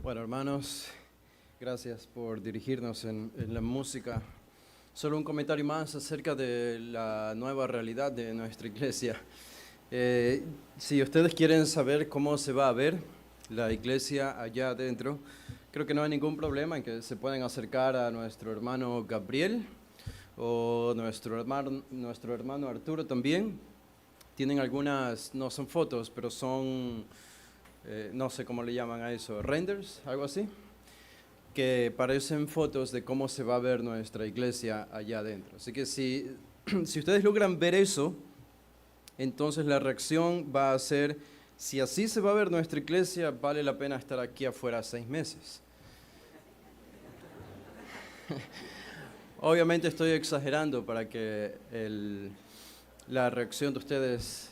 Bueno, hermanos, gracias por dirigirnos en la música. Solo un comentario más acerca de la nueva realidad de nuestra iglesia. Si ustedes quieren saber cómo se va a ver la iglesia allá adentro, creo que no hay ningún problema en que se pueden acercar a nuestro hermano Gabriel o nuestro hermano Arturo también. Tienen algunas, no son fotos, pero son, no sé cómo le llaman a eso, renders, algo así, que parecen fotos de cómo se va a ver nuestra iglesia allá adentro. Así que si ustedes logran ver eso, entonces la reacción va a ser, si así se va a ver nuestra iglesia, vale la pena estar aquí afuera 6 meses. Obviamente estoy exagerando para que la reacción de ustedes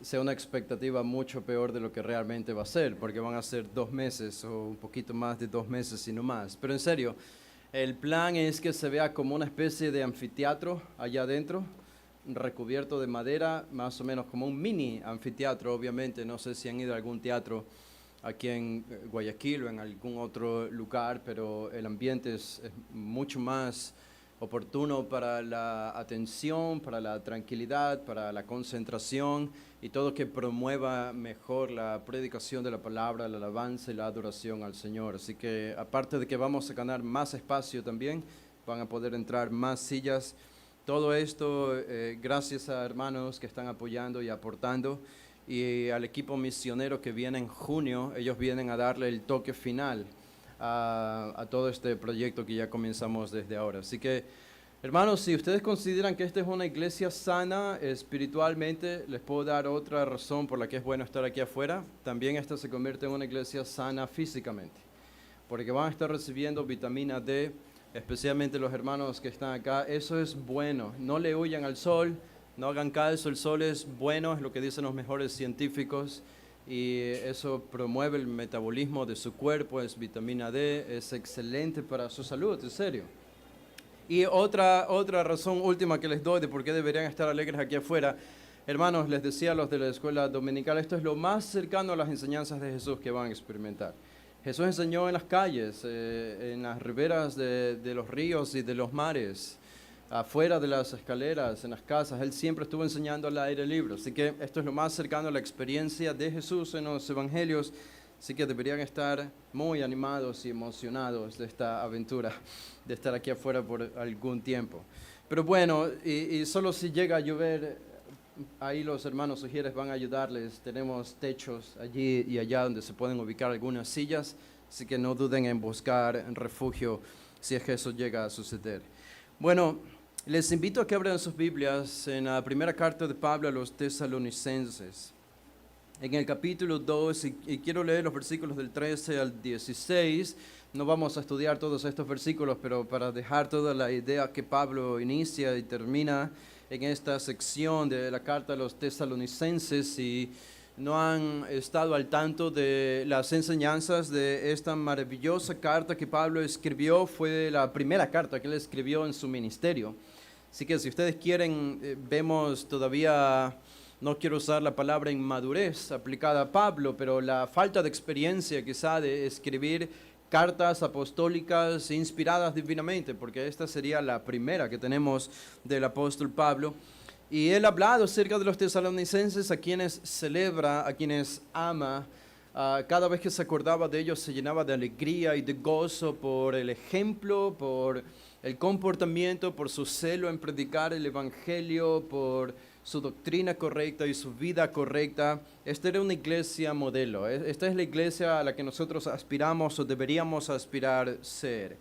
sea una expectativa mucho peor de lo que realmente va a ser, porque van a ser 2 meses o un poquito más de 2 meses y no más. Pero en serio, el plan es que se vea como una especie de anfiteatro allá adentro, recubierto de madera, más o menos como un mini anfiteatro, obviamente. No sé si han ido a algún teatro aquí en Guayaquil o en algún otro lugar, pero el ambiente es mucho más oportuno para la atención, para la tranquilidad, para la concentración y todo que promueva mejor la predicación de la palabra, la alabanza y la adoración al Señor. Así que aparte de que vamos a ganar más espacio también, van a poder entrar más sillas. Todo esto gracias a hermanos que están apoyando y aportando, y al equipo misionero que viene en junio. Ellos vienen a darle el toque final a todo este proyecto que ya comenzamos desde ahora. Así que, hermanos, si ustedes consideran que esta es una iglesia sana espiritualmente, les puedo dar otra razón por la que es bueno estar aquí afuera. También esta se convierte en una iglesia sana físicamente, porque van a estar recibiendo vitamina D, especialmente los hermanos que están acá. Eso es bueno. No le huyan al sol, no hagan caso. El sol es bueno, es lo que dicen los mejores científicos, y eso promueve el metabolismo de su cuerpo, es vitamina D, es excelente para su salud, en serio. Y otra razón última que les doy de por qué deberían estar alegres aquí afuera, hermanos, les decía a los de la escuela dominical, esto es lo más cercano a las enseñanzas de Jesús que van a experimentar. Jesús enseñó en las calles, en las riberas de los ríos y de los mares, afuera de las escaleras, en las casas. Él siempre estuvo enseñando al aire libre. Así que esto es lo más cercano a la experiencia de Jesús en los evangelios. Así que deberían estar muy animados y emocionados de esta aventura, de estar aquí afuera por algún tiempo. Pero bueno, y solo si llega a llover, ahí los hermanos sugieres van a ayudarles. Tenemos techos allí y allá donde se pueden ubicar algunas sillas, así que no duden en buscar refugio si es que eso llega a suceder. Bueno, les invito a que abran sus Biblias en la primera carta de Pablo a los tesalonicenses, en el capítulo 2, y quiero leer los versículos del 13 al 16. No vamos a estudiar todos estos versículos, pero para dejar toda la idea que Pablo inicia y termina en esta sección de la carta a los tesalonicenses, si no han estado al tanto de las enseñanzas de esta maravillosa carta que Pablo escribió, fue la primera carta que él escribió en su ministerio. Así que si ustedes quieren, vemos todavía, no quiero usar la palabra inmadurez aplicada a Pablo, pero la falta de experiencia quizá de escribir cartas apostólicas inspiradas divinamente, porque esta sería la primera que tenemos del apóstol Pablo. Y él ha hablado acerca de los tesalonicenses, a quienes celebra, a quienes ama. Cada vez que se acordaba de ellos se llenaba de alegría y de gozo por el ejemplo, por el comportamiento, por su celo en predicar el evangelio, por su doctrina correcta y su vida correcta. Esta era una iglesia modelo. Esta es la iglesia a la que nosotros aspiramos o deberíamos aspirar ser.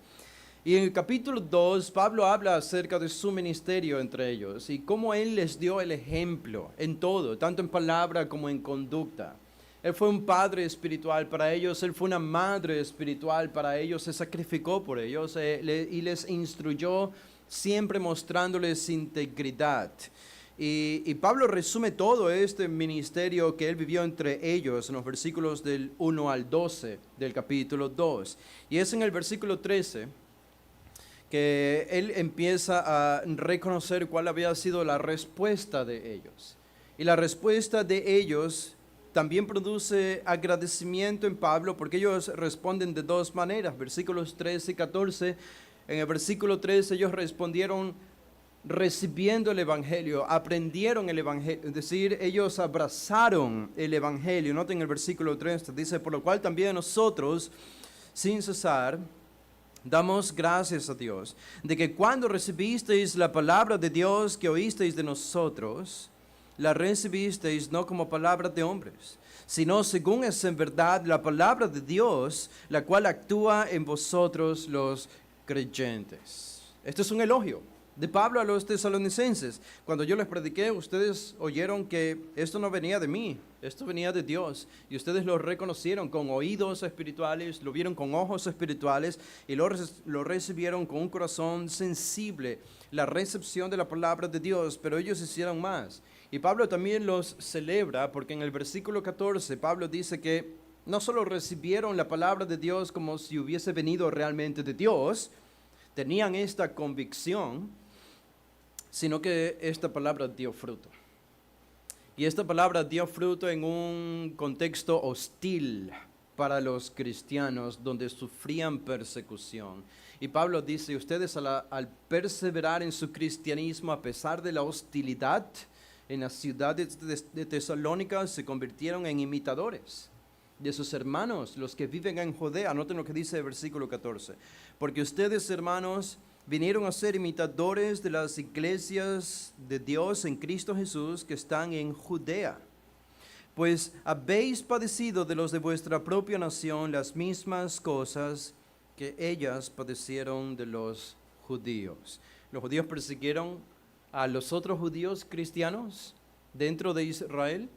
Y en el capítulo 2, Pablo habla acerca de su ministerio entre ellos y cómo él les dio el ejemplo en todo, tanto en palabra como en conducta. Él fue un padre espiritual para ellos, él fue una madre espiritual para ellos, se sacrificó por ellos y les instruyó, siempre mostrándoles integridad. Y Pablo resume todo este ministerio que él vivió entre ellos en los versículos del 1 al 12 del capítulo 2. Y es en el versículo 13 que él empieza a reconocer cuál había sido la respuesta de ellos. Y la respuesta de ellos también produce agradecimiento en Pablo porque ellos responden de dos maneras. Versículos 13 y 14. En el versículo 13 ellos respondieron recibiendo el Evangelio, aprendieron el Evangelio, es decir, ellos abrazaron el Evangelio. Noten el versículo 13, dice, por lo cual también nosotros, sin cesar, damos gracias a Dios, de que cuando recibisteis la palabra de Dios que oísteis de nosotros, la recibisteis no como palabra de hombres, sino según es en verdad la palabra de Dios, la cual actúa en vosotros los creyentes. Esto es un elogio de Pablo a los tesalonicenses. Cuando yo les prediqué, ustedes oyeron que esto no venía de mí, esto venía de Dios. Y ustedes lo reconocieron con oídos espirituales, lo vieron con ojos espirituales y lo recibieron con un corazón sensible, la recepción de la palabra de Dios, pero ellos hicieron más. Y Pablo también los celebra porque en el versículo 14 Pablo dice que no solo recibieron la palabra de Dios como si hubiese venido realmente de Dios, tenían esta convicción, sino que esta palabra dio fruto. Y esta palabra dio fruto en un contexto hostil para los cristianos, donde sufrían persecución. Y Pablo dice, ustedes al perseverar en su cristianismo, a pesar de la hostilidad en la ciudad de Tesalónica, se convirtieron en imitadores de sus hermanos, los que viven en Judea. Noten lo que dice el versículo 14. Porque ustedes, hermanos, vinieron a ser imitadores de las iglesias de Dios en Cristo Jesús que están en Judea. Pues habéis padecido de los de vuestra propia nación las mismas cosas que ellas padecieron de los judíos. Los judíos persiguieron a los otros judíos cristianos dentro de Israel.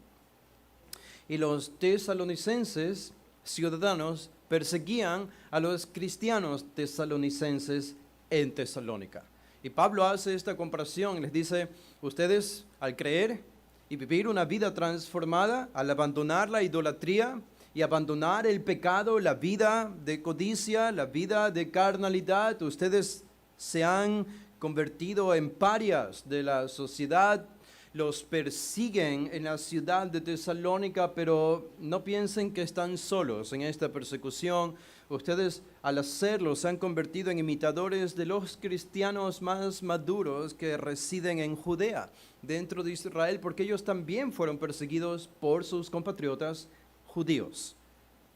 Y los tesalonicenses, ciudadanos, perseguían a los cristianos tesalonicenses en Tesalónica. Y Pablo hace esta comparación y les dice, ustedes al creer y vivir una vida transformada, al abandonar la idolatría y abandonar el pecado, la vida de codicia, la vida de carnalidad, ustedes se han convertido en parias de la sociedad. Los persiguen en la ciudad de Tesalónica, pero no piensen que están solos en esta persecución. Ustedes al hacerlo se han convertido en imitadores de los cristianos más maduros que residen en Judea, dentro de Israel, porque ellos también fueron perseguidos por sus compatriotas judíos.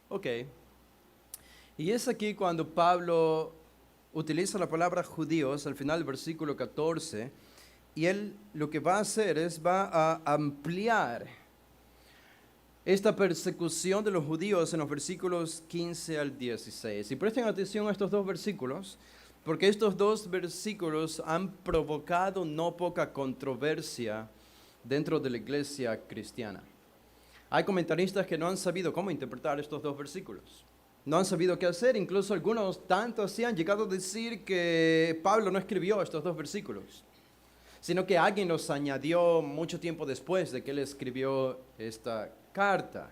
Ok. Y es aquí cuando Pablo utiliza la palabra judíos al final del versículo 14, y él lo que va a hacer es va a ampliar esta persecución de los judíos en los versículos 15 al 16. Y presten atención a estos dos versículos, porque estos dos versículos han provocado no poca controversia dentro de la iglesia cristiana. Hay comentaristas que no han sabido cómo interpretar estos dos versículos. No han sabido qué hacer, incluso algunos tanto así han llegado a decir que Pablo no escribió estos dos versículos, sino que alguien los añadió mucho tiempo después de que él escribió esta carta.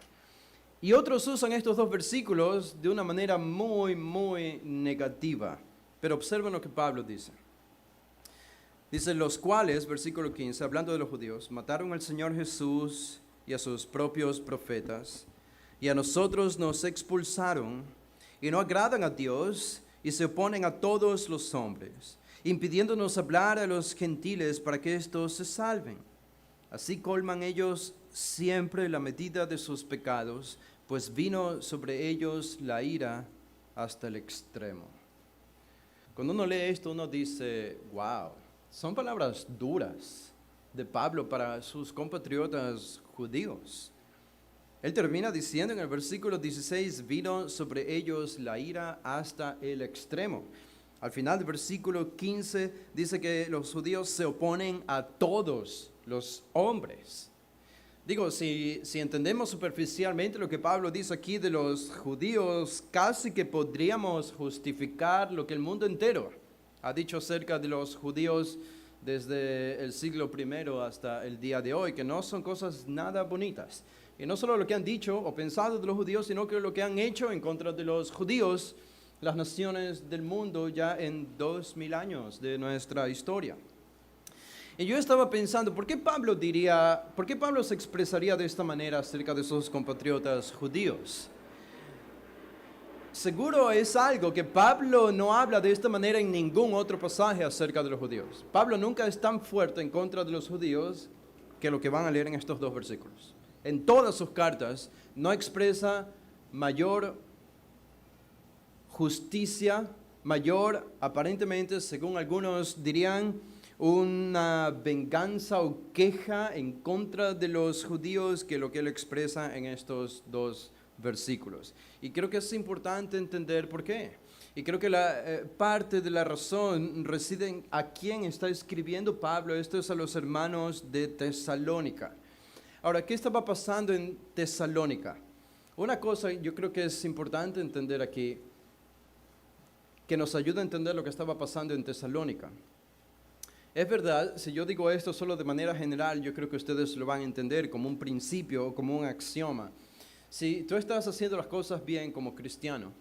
Y otros usan estos dos versículos de una manera muy, muy negativa. Pero observen lo que Pablo dice. Dice, los cuales, versículo 15, hablando de los judíos, mataron al Señor Jesús y a sus propios profetas, y a nosotros nos expulsaron, y no agradan a Dios, y se oponen a todos los hombres, impidiéndonos hablar a los gentiles para que estos se salven. Así colman ellos siempre la medida de sus pecados, pues vino sobre ellos la ira hasta el extremo. Cuando uno lee esto, uno dice, wow, son palabras duras de Pablo para sus compatriotas judíos. Él termina diciendo en el versículo 16, vino sobre ellos la ira hasta el extremo. Al final del versículo 15 dice que los judíos se oponen a todos los hombres. Digo, si entendemos superficialmente lo que Pablo dice aquí de los judíos, casi que podríamos justificar lo que el mundo entero ha dicho acerca de los judíos desde el siglo I hasta el día de hoy, que no son cosas nada bonitas. Y no solo lo que han dicho o pensado de los judíos, sino que lo que han hecho en contra de los judíos, las naciones del mundo ya en 2000 años de nuestra historia. Y yo estaba pensando, por qué Pablo se expresaría de esta manera acerca de sus compatriotas judíos? Seguro es algo que Pablo no habla de esta manera en ningún otro pasaje acerca de los judíos. Pablo nunca es tan fuerte en contra de los judíos que lo que van a leer en estos dos versículos. En todas sus cartas no expresa mayor justicia, mayor, aparentemente, según algunos dirían, una venganza o queja en contra de los judíos que lo que él expresa en estos dos versículos. Y creo que es importante entender por qué. Y creo que parte de la razón reside en a quién está escribiendo Pablo. Esto es a los hermanos de Tesalónica. Ahora, ¿qué estaba pasando en Tesalónica? Una cosa yo creo que es importante entender aquí, que nos ayuda a entender lo que estaba pasando en Tesalónica. Es verdad, si yo digo esto solo de manera general, yo creo que ustedes lo van a entender como un principio o como un axioma. Si tú estás haciendo las cosas bien como cristiano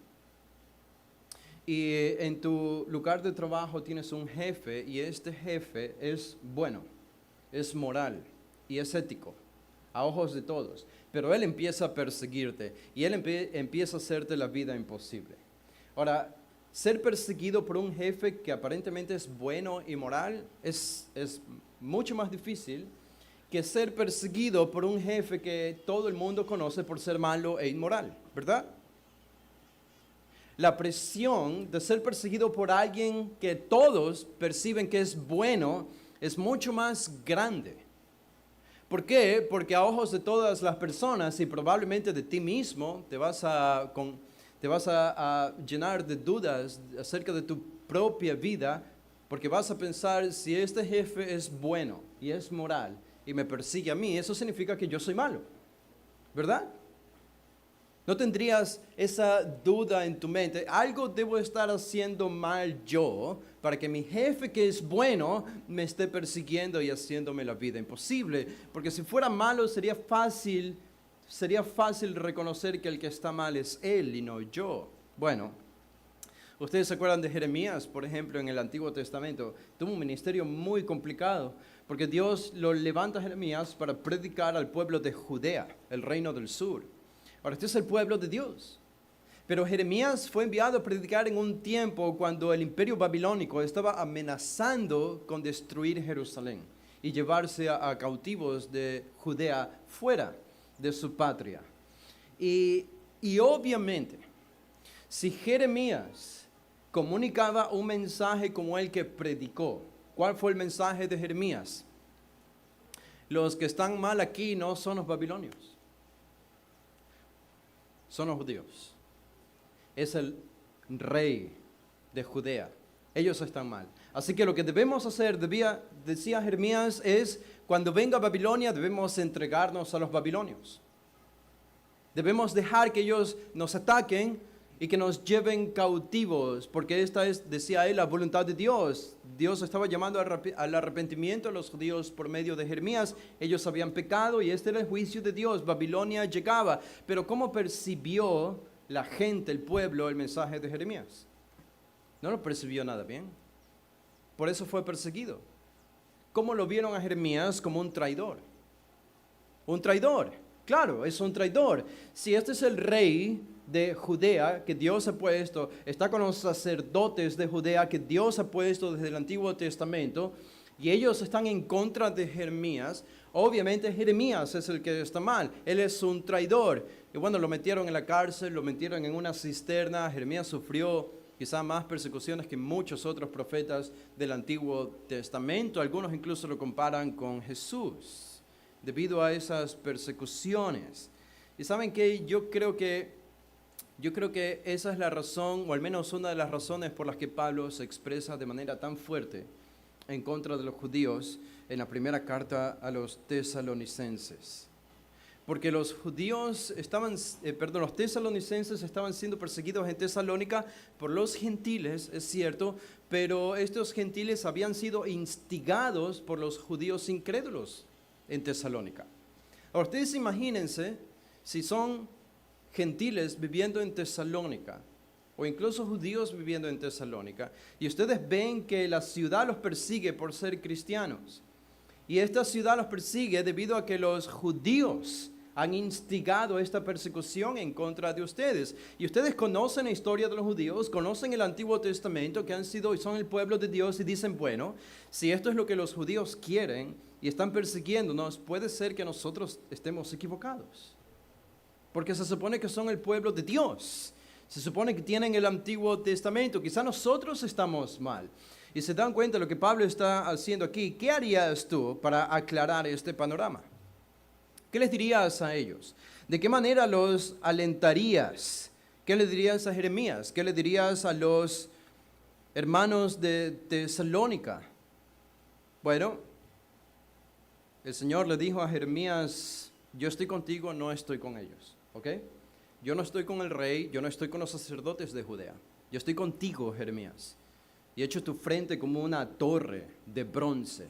y en tu lugar de trabajo tienes un jefe y este jefe es bueno, es moral y es ético a ojos de todos, pero él empieza a perseguirte y él empieza a hacerte la vida imposible. Ahora, ser perseguido por un jefe que aparentemente es bueno y moral es mucho más difícil que ser perseguido por un jefe que todo el mundo conoce por ser malo e inmoral, ¿verdad? La presión de ser perseguido por alguien que todos perciben que es bueno es mucho más grande. ¿Por qué? Porque a ojos de todas las personas y probablemente de ti mismo te vas a llenar de dudas acerca de tu propia vida, porque vas a pensar, si este jefe es bueno y es moral y me persigue a mí, eso significa que yo soy malo, ¿verdad? ¿No tendrías esa duda en tu mente? Algo debo estar haciendo mal yo para que mi jefe que es bueno me esté persiguiendo y haciéndome la vida imposible, porque si fuera malo sería fácil reconocer que el que está mal es él y no yo. Bueno, ustedes se acuerdan de Jeremías, por ejemplo, en el Antiguo Testamento. Tuvo un ministerio muy complicado, porque Dios lo levanta a Jeremías para predicar al pueblo de Judea, el reino del sur. Ahora, este es el pueblo de Dios. Pero Jeremías fue enviado a predicar en un tiempo cuando el imperio babilónico estaba amenazando con destruir Jerusalén y llevarse a cautivos de Judea fuera de su patria. Y obviamente, si Jeremías comunicaba un mensaje como el que predicó, ¿cuál fue el mensaje de Jeremías? Los que están mal aquí no son los babilonios, son los judíos. Es el rey de Judea. Ellos están mal. Así que lo que debemos hacer, decía Jeremías, es cuando venga Babilonia debemos entregarnos a los babilonios. Debemos dejar que ellos nos ataquen y que nos lleven cautivos, porque esta es, decía él, la voluntad de Dios. Dios estaba llamando al arrepentimiento a los judíos por medio de Jeremías. Ellos habían pecado y este era el juicio de Dios. Babilonia llegaba. Pero ¿cómo percibió la gente, el pueblo, el mensaje de Jeremías? No lo percibió nada bien. Por eso fue perseguido. ¿Cómo lo vieron a Jeremías? Como un traidor. Un traidor. Claro, es un traidor. Si este es el rey de Judea que Dios ha puesto, está con los sacerdotes de Judea que Dios ha puesto desde el Antiguo Testamento, y ellos están en contra de Jeremías, obviamente Jeremías es el que está mal, él es un traidor. Y bueno, lo metieron en la cárcel, lo metieron en una cisterna. Jeremías sufrió quizá más persecuciones que muchos otros profetas del Antiguo Testamento. Algunos incluso lo comparan con Jesús debido a esas persecuciones. Y saben que yo creo que esa es la razón, o al menos una de las razones por las que Pablo se expresa de manera tan fuerte en contra de los judíos en la primera carta a los tesalonicenses. Porque los tesalonicenses estaban siendo perseguidos en Tesalónica por los gentiles, es cierto, pero estos gentiles habían sido instigados por los judíos incrédulos en Tesalónica. Ahora, ustedes imagínense si son gentiles viviendo en Tesalónica, o incluso judíos viviendo en Tesalónica, y ustedes ven que la ciudad los persigue por ser cristianos. Y esta ciudad los persigue debido a que los judíos han instigado esta persecución en contra de ustedes. Y ustedes conocen la historia de los judíos, conocen el Antiguo Testamento, que han sido y son el pueblo de Dios, y dicen, bueno, si esto es lo que los judíos quieren y están persiguiéndonos, puede ser que nosotros estemos equivocados. Porque se supone que son el pueblo de Dios. Se supone que tienen el Antiguo Testamento. Quizá nosotros estamos mal. Y se dan cuenta de lo que Pablo está haciendo aquí. ¿Qué harías tú para aclarar este panorama? ¿Qué les dirías a ellos? ¿De qué manera los alentarías? ¿Qué le dirías a Jeremías? ¿Qué le dirías a los hermanos de Tesalónica? Bueno, el Señor le dijo a Jeremías, yo estoy contigo, no estoy con ellos. ¿Ok? Yo no estoy con el rey, yo no estoy con los sacerdotes de Judea. Yo estoy contigo, Jeremías. Y he hecho tu frente como una torre de bronce.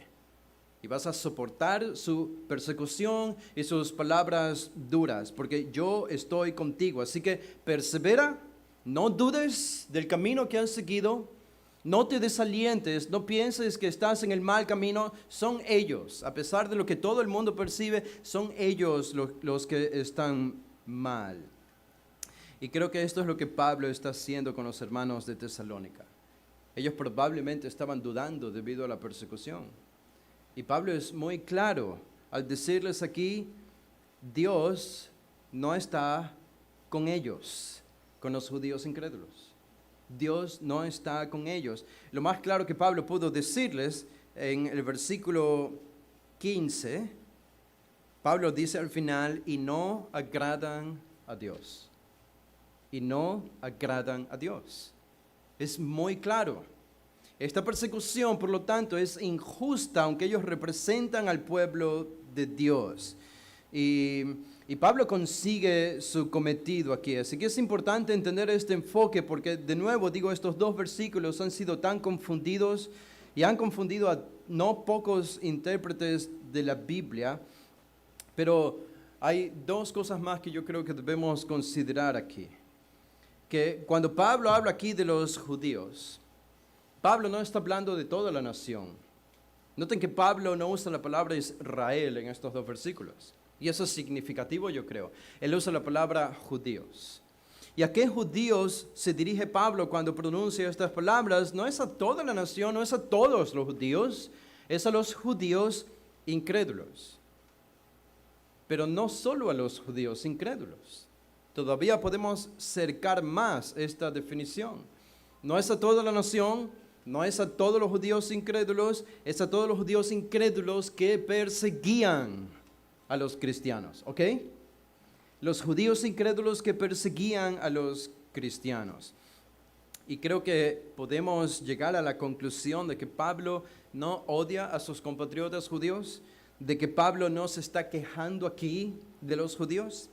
Y vas a soportar su persecución y sus palabras duras, porque yo estoy contigo. Así que persevera, no dudes del camino que has seguido, no te desalientes, no pienses que estás en el mal camino. Son ellos, a pesar de lo que todo el mundo percibe, son ellos los que están mal. Y creo que esto es lo que Pablo está haciendo con los hermanos de Tesalónica. Ellos probablemente estaban dudando debido a la persecución. Y Pablo es muy claro al decirles aquí, Dios no está con ellos, con los judíos incrédulos. Dios no está con ellos. Lo más claro que Pablo pudo decirles en el versículo 15, Pablo dice al final, y no agradan a Dios. Y no agradan a Dios. Es muy claro. Esta persecución, por lo tanto, es injusta, aunque ellos representan al pueblo de Dios. Y Pablo consigue su cometido aquí. Así que es importante entender este enfoque, porque de nuevo digo, estos dos versículos han sido tan confundidos y han confundido a no pocos intérpretes de la Biblia. Pero hay dos cosas más que yo creo que debemos considerar aquí. Que cuando Pablo habla aquí de los judíos, Pablo no está hablando de toda la nación. Noten que Pablo no usa la palabra Israel en estos dos versículos. Y eso es significativo, yo creo. Él usa la palabra judíos. ¿Y a qué judíos se dirige Pablo cuando pronuncia estas palabras? No es a toda la nación, no es a todos los judíos, es a los judíos incrédulos. Pero no solo a los judíos incrédulos. Todavía podemos cercar más esta definición. No es a toda la nación, no es a todos los judíos incrédulos, es a todos los judíos incrédulos que perseguían a los cristianos, ¿ok? Los judíos incrédulos que perseguían a los cristianos. Y creo que podemos llegar a la conclusión de que Pablo no odia a sus compatriotas judíos, de que Pablo no se está quejando aquí de los judíos,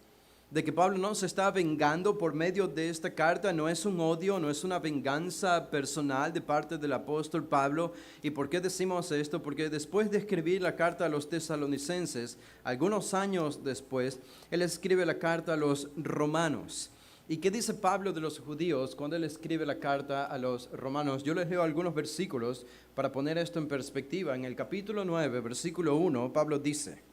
de que Pablo no se está vengando por medio de esta carta. No es un odio, no es una venganza personal de parte del apóstol Pablo. ¿Y por qué decimos esto? Porque después de escribir la carta a los tesalonicenses, algunos años después, él escribe la carta a los romanos. ¿Y qué dice Pablo de los judíos cuando él escribe la carta a los romanos? Yo les leo algunos versículos para poner esto en perspectiva. En el capítulo 9, versículo 1, Pablo dice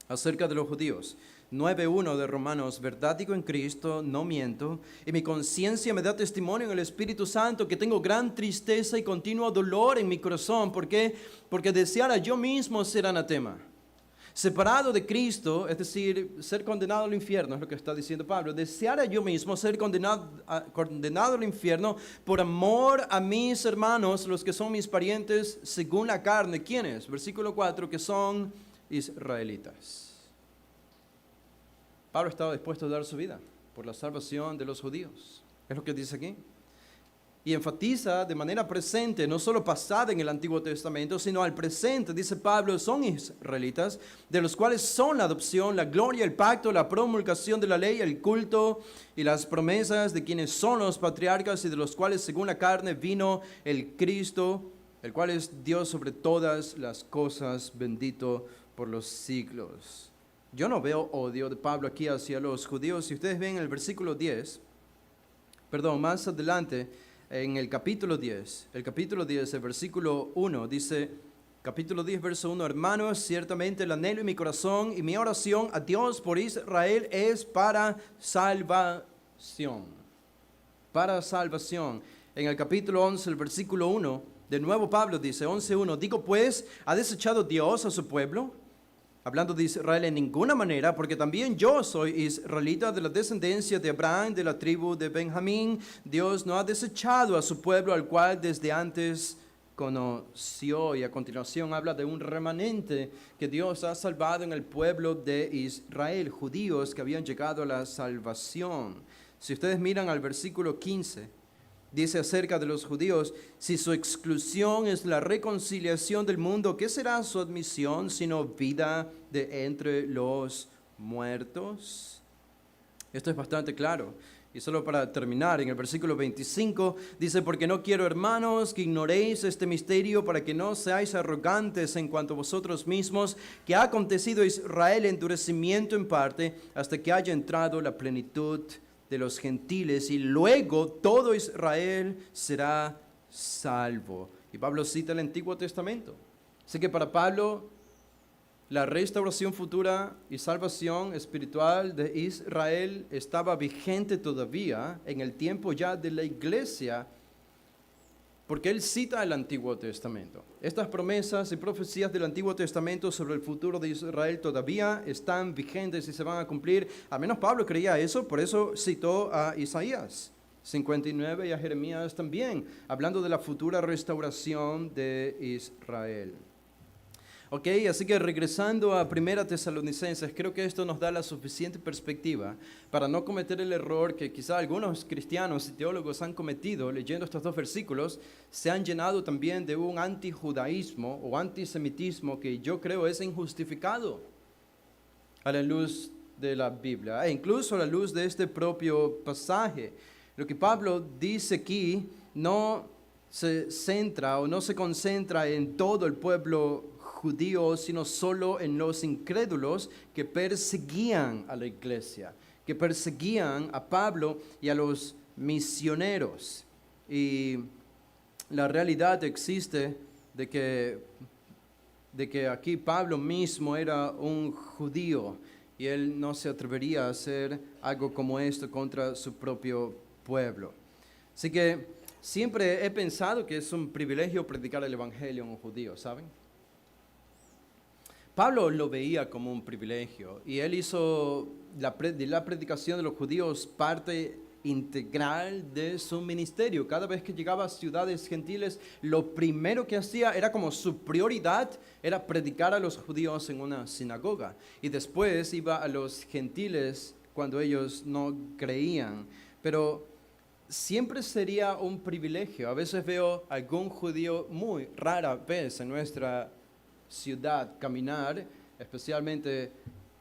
acerca de los judíos, 9:1 de Romanos, verdad digo en Cristo, no miento, y mi conciencia me da testimonio en el Espíritu Santo que tengo gran tristeza y continuo dolor en mi corazón. ¿Por qué? Porque deseara yo mismo ser anatema, separado de Cristo, es decir, ser condenado al infierno, es lo que está diciendo Pablo. Deseara yo mismo ser condenado al infierno por amor a mis hermanos, los que son mis parientes según la carne. ¿Quiénes? Versículo 4, que son israelitas. Pablo estaba dispuesto a dar su vida por la salvación de los judíos. Es lo que dice aquí. Y enfatiza de manera presente, no solo pasada en el Antiguo Testamento, sino al presente. Dice Pablo, son israelitas, de los cuales son la adopción, la gloria, el pacto, la promulgación de la ley, el culto y las promesas, de quienes son los patriarcas y de los cuales según la carne vino el Cristo, el cual es Dios sobre todas las cosas, bendito por los siglos. Yo no veo odio de Pablo aquí hacia los judíos. Si ustedes ven el versículo 10, más adelante, en el capítulo 10, el versículo 1, dice, capítulo 10, verso 1, hermanos, ciertamente el anhelo en mi corazón y mi oración a Dios por Israel es para salvación. Para salvación. En el capítulo 11, el versículo 1, de nuevo Pablo dice, 11:1, digo pues, ¿ha desechado Dios a su pueblo? Hablando de Israel en ninguna manera, porque también yo soy israelita de la descendencia de Abraham, de la tribu de Benjamín. Dios no ha desechado a su pueblo, al cual desde antes conoció. Y a continuación habla de un remanente que Dios ha salvado en el pueblo de Israel, judíos que habían llegado a la salvación. Si ustedes miran al versículo 15, dice acerca de los judíos, si su exclusión es la reconciliación del mundo, ¿qué será su admisión sino vida de entre los muertos? Esto es bastante claro. Y solo para terminar, en el versículo 25 dice, porque no quiero, hermanos, que ignoréis este misterio para que no seáis arrogantes en cuanto a vosotros mismos, que ha acontecido a Israel endurecimiento en parte hasta que haya entrado la plenitud de los gentiles y luego todo Israel será salvo. Y Pablo cita el Antiguo Testamento. Así que para Pablo la restauración futura y salvación espiritual de Israel estaba vigente todavía en el tiempo ya de la iglesia, porque él cita el Antiguo Testamento. Estas promesas y profecías del Antiguo Testamento sobre el futuro de Israel todavía están vigentes y se van a cumplir. Al menos Pablo creía eso, por eso citó a Isaías 59 y a Jeremías también, hablando de la futura restauración de Israel. Ok, así que regresando a 1 Tesalonicenses, creo que esto nos da la suficiente perspectiva para no cometer el error que quizá algunos cristianos y teólogos han cometido leyendo estos dos versículos. Se han llenado también de un antijudaísmo o antisemitismo que yo creo es injustificado a la luz de la Biblia e incluso a la luz de este propio pasaje. Lo que Pablo dice aquí no se centra o no se concentra en todo el pueblo judío, sino solo en los incrédulos que perseguían a la iglesia, que perseguían a Pablo y a los misioneros. Y la realidad existe de que aquí Pablo mismo era un judío y él no se atrevería a hacer algo como esto contra su propio pueblo. Así que siempre he pensado que es un privilegio predicar el evangelio a un judío, ¿saben? Pablo lo veía como un privilegio y él hizo de la predicación de los judíos parte integral de su ministerio. Cada vez que llegaba a ciudades gentiles, lo primero que hacía era como su prioridad, era predicar a los judíos en una sinagoga. Y después iba a los gentiles cuando ellos no creían. Pero siempre sería un privilegio. A veces veo algún judío muy rara vez en nuestra ciudad caminar, especialmente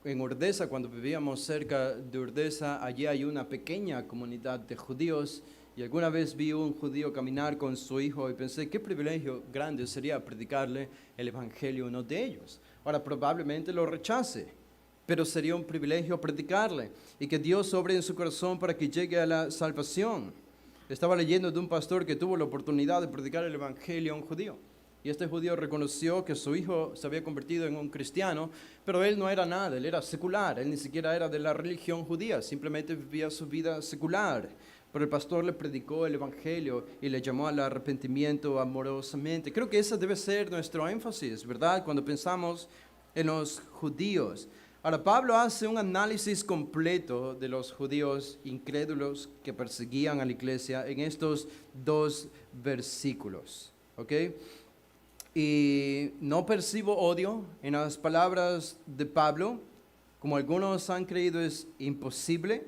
en Urdesa. Cuando vivíamos cerca de Urdesa, allí hay una pequeña comunidad de judíos y alguna vez vi un judío caminar con su hijo y pensé, qué privilegio grande sería predicarle el evangelio a uno de ellos. Ahora probablemente lo rechace, pero sería un privilegio predicarle y que Dios obre en su corazón para que llegue a la salvación. Estaba leyendo de un pastor que tuvo la oportunidad de predicar el evangelio a un judío. Y este judío reconoció que su hijo se había convertido en un cristiano, pero él no era nada, él era secular, él ni siquiera era de la religión judía, simplemente vivía su vida secular. Pero el pastor le predicó el evangelio y le llamó al arrepentimiento amorosamente. Creo que ese debe ser nuestro énfasis, ¿verdad? Cuando pensamos en los judíos. Ahora, Pablo hace un análisis completo de los judíos incrédulos que perseguían a la iglesia en estos dos versículos, ¿ok? Y no percibo odio en las palabras de Pablo, como algunos han creído es imposible.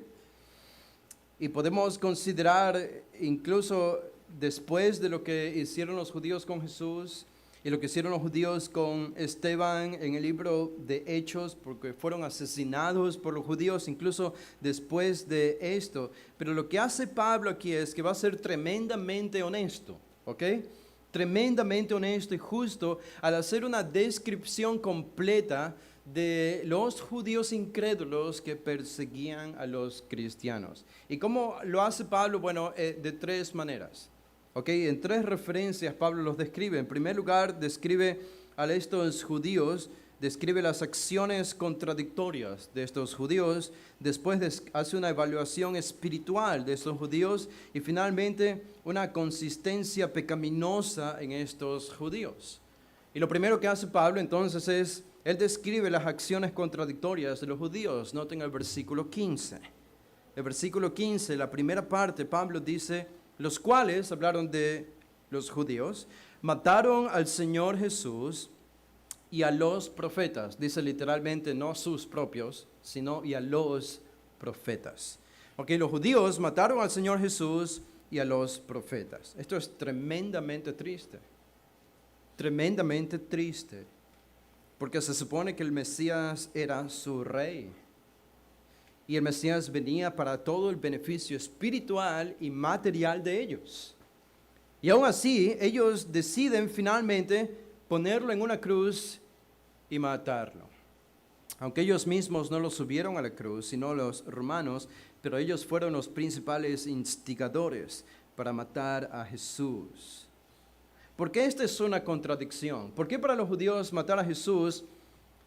Y podemos considerar incluso después de lo que hicieron los judíos con Jesús y lo que hicieron los judíos con Esteban en el libro de Hechos, porque fueron asesinados por los judíos incluso después de esto. Pero lo que hace Pablo aquí es que va a ser tremendamente honesto, ¿ok? Tremendamente honesto y justo al hacer una descripción completa de los judíos incrédulos que perseguían a los cristianos. ¿Y cómo lo hace Pablo? Bueno, de tres maneras. ¿Ok? En tres referencias Pablo los describe. En primer lugar, describe a estos judíos, describe las acciones contradictorias de estos judíos, después hace una evaluación espiritual de estos judíos y finalmente una consistencia pecaminosa en estos judíos. Y lo primero que hace Pablo entonces es, él describe las acciones contradictorias de los judíos. Noten el versículo 15. El versículo 15, la primera parte, Pablo dice, los cuales, hablaron de los judíos, mataron al Señor Jesús y a los profetas. Dice literalmente no sus propios, sino y a los profetas. Ok, los judíos mataron al Señor Jesús y a los profetas. Esto es tremendamente triste. Tremendamente triste. Porque se supone que el Mesías era su rey. Y el Mesías venía para todo el beneficio espiritual y material de ellos. Y aún así, ellos deciden finalmente ponerlo en una cruz y matarlo. Aunque ellos mismos no lo subieron a la cruz, sino los romanos, pero ellos fueron los principales instigadores para matar a Jesús. ¿Por qué esta es una contradicción? ¿Por qué para los judíos matar a Jesús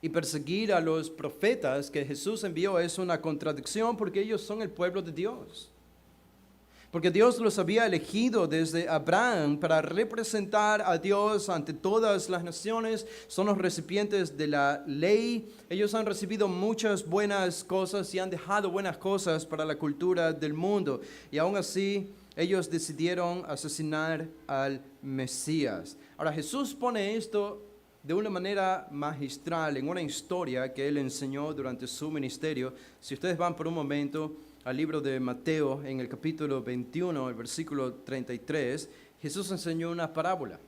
y perseguir a los profetas que Jesús envió es una contradicción? Porque ellos son el pueblo de Dios. Porque Dios los había elegido desde Abraham para representar a Dios ante todas las naciones. Son los recipientes de la ley. Ellos han recibido muchas buenas cosas y han dejado buenas cosas para la cultura del mundo. Y aún así, ellos decidieron asesinar al Mesías. Ahora, Jesús pone esto de una manera magistral en una historia que Él enseñó durante su ministerio. Si ustedes van por un momento al libro de Mateo, en el capítulo 21, el versículo 33, Jesús enseñó una parábola.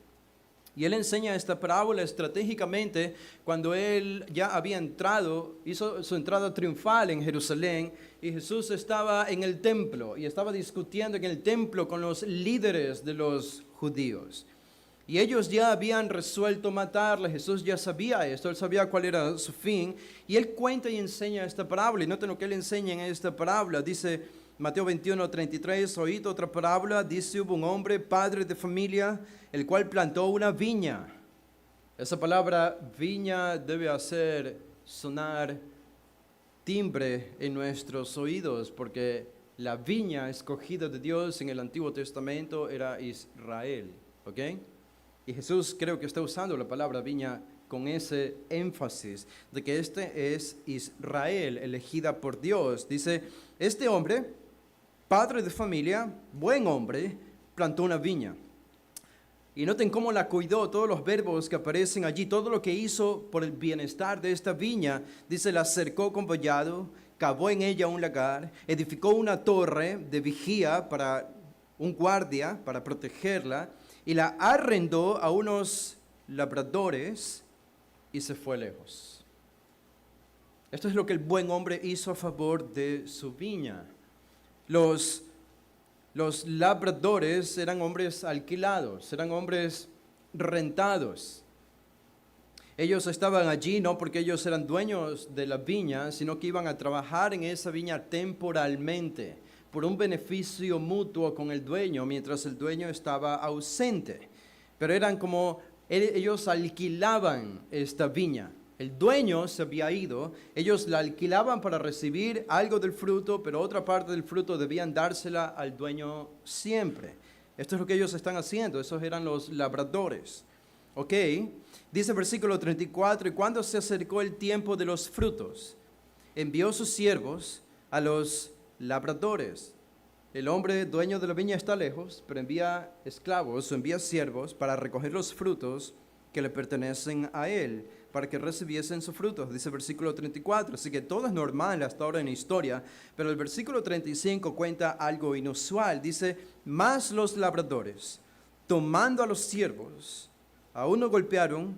Y Él enseña esta parábola estratégicamente cuando Él ya había entrado, hizo su entrada triunfal en Jerusalén, y Jesús estaba en el templo, y estaba discutiendo en el templo con los líderes de los judíos. Y ellos ya habían resuelto matarle. Jesús ya sabía esto, Él sabía cuál era su fin. Y Él cuenta y enseña esta parábola. Y noten lo que Él enseña en esta parábola. Dice Mateo 21, 33, oíd otra parábola. Dice, hubo un hombre, padre de familia, el cual plantó una viña. Esa palabra viña debe hacer sonar timbre en nuestros oídos, porque la viña escogida de Dios en el Antiguo Testamento era Israel. ¿Ok? Y Jesús creo que está usando la palabra viña con ese énfasis de que este es Israel, elegida por Dios. Dice, este hombre, padre de familia, buen hombre, plantó una viña. Y noten cómo la cuidó, todos los verbos que aparecen allí, todo lo que hizo por el bienestar de esta viña. Dice, la cercó con vallado, cavó en ella un lagar, edificó una torre de vigía para un guardia, para protegerla, y la arrendó a unos labradores y se fue lejos. Esto es lo que el buen hombre hizo a favor de su viña. Los labradores eran hombres alquilados, eran hombres rentados. Ellos estaban allí no porque ellos eran dueños de la viña, sino que iban a trabajar en esa viña temporalmente, por un beneficio mutuo con el dueño, mientras el dueño estaba ausente. Pero eran como, ellos alquilaban esta viña. El dueño se había ido, ellos la alquilaban para recibir algo del fruto, pero otra parte del fruto debían dársela al dueño siempre. Esto es lo que ellos están haciendo, esos eran los labradores. Ok, dice versículo 34, y cuando se acercó el tiempo de los frutos, envió sus siervos a los labradores. El hombre dueño de la viña está lejos, pero envía esclavos o envía siervos para recoger los frutos que le pertenecen a él, para que recibiesen sus frutos, dice el versículo 34. Así que todo es normal hasta ahora en la historia, pero el versículo 35 cuenta algo inusual. Dice, mas los labradores, tomando a los siervos, a uno golpearon,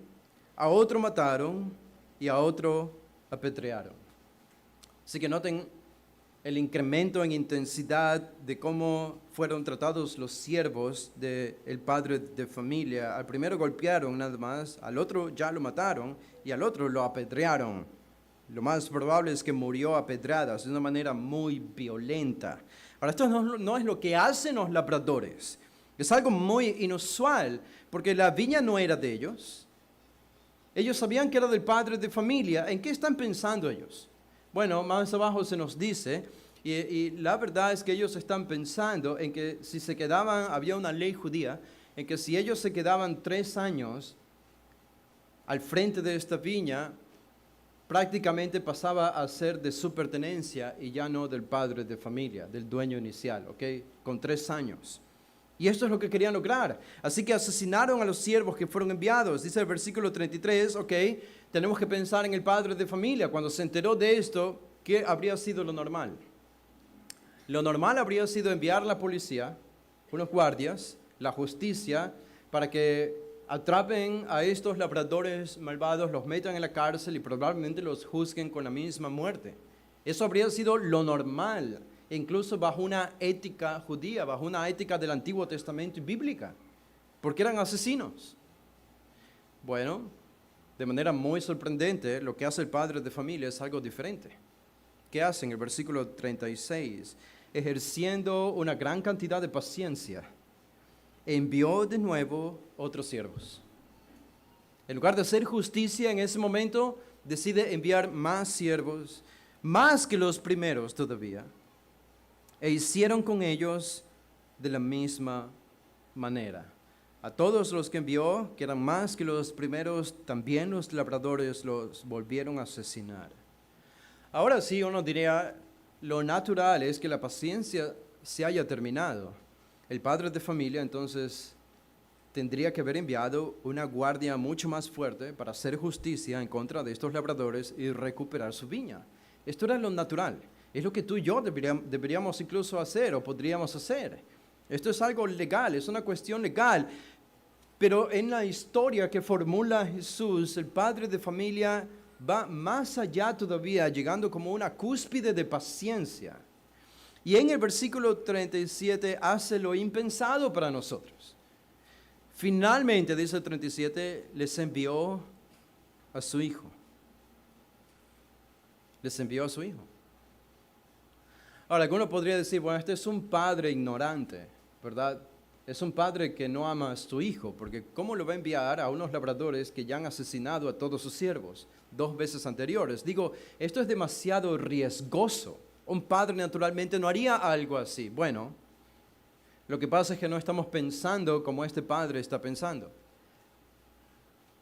a otro mataron y a otro apedrearon. Así que noten el incremento en intensidad de cómo fueron tratados los siervos del padre de familia. Al primero golpearon nada más, al otro ya lo mataron y al otro lo apedrearon. Lo más probable es que murió a pedradas de una manera muy violenta. Ahora, esto no es lo que hacen los labradores. Es algo muy inusual, porque la viña no era de ellos. Ellos sabían que era del padre de familia. ¿En qué están pensando ellos? Bueno, más abajo se nos dice, y la verdad es que ellos están pensando en que si se quedaban, había una ley judía, en que si ellos se quedaban 3 años al frente de esta viña, prácticamente pasaba a ser de su pertenencia y ya no del padre de familia, del dueño inicial, ¿ok? Con 3 años. Y esto es lo que querían lograr. Así que asesinaron a los siervos que fueron enviados. Dice el versículo 33, ok, tenemos que pensar en el padre de familia. Cuando se enteró de esto, ¿qué habría sido lo normal? Lo normal habría sido enviar a la policía, unos guardias, la justicia, para que atrapen a estos labradores malvados, los metan en la cárcel y probablemente los juzguen con la misma muerte. Eso habría sido lo normal, incluso bajo una ética judía, bajo una ética del Antiguo Testamento y bíblica, porque eran asesinos. Bueno, de manera muy sorprendente, lo que hace el padre de familia es algo diferente. ¿Qué hace en el versículo 36? Ejerciendo una gran cantidad de paciencia, envió de nuevo otros siervos. En lugar de hacer justicia en ese momento, decide enviar más siervos, más que los primeros todavía, e hicieron con ellos de la misma manera. A todos los que envió, que eran más que los primeros, también los labradores los volvieron a asesinar. Ahora sí, uno diría, lo natural es que la paciencia se haya terminado. El padre de familia entonces tendría que haber enviado una guardia mucho más fuerte para hacer justicia en contra de estos labradores y recuperar su viña. Esto era lo natural. Es lo que tú y yo deberíamos incluso hacer o podríamos hacer. Esto es algo legal, es una cuestión legal. Pero en la historia que formula Jesús, el padre de familia va más allá todavía, llegando como una cúspide de paciencia. Y en el versículo 37 hace lo impensado para nosotros. Finalmente, dice el 37, les envió a su hijo. Les envió a su hijo. Ahora, alguno podría decir, bueno, este es un padre ignorante, ¿verdad? Es un padre que no ama a su hijo, porque ¿cómo lo va a enviar a unos labradores que ya han asesinado a todos sus siervos 2 veces anteriores? Digo, esto es demasiado riesgoso. Un padre naturalmente no haría algo así. Bueno, lo que pasa es que no estamos pensando como este padre está pensando.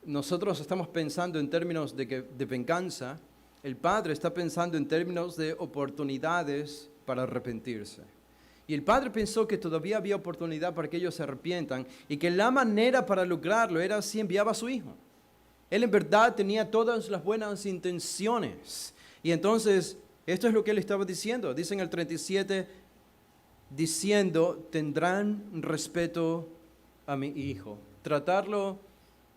Nosotros estamos pensando en términos de venganza. El padre está pensando en términos de oportunidades para arrepentirse. Y el padre pensó que todavía había oportunidad para que ellos se arrepientan y que la manera para lograrlo era si enviaba a su hijo. Él en verdad tenía todas las buenas intenciones. Y entonces, esto es lo que él estaba diciendo. Dice en el 37, diciendo, tendrán respeto a mi hijo. Tratarlo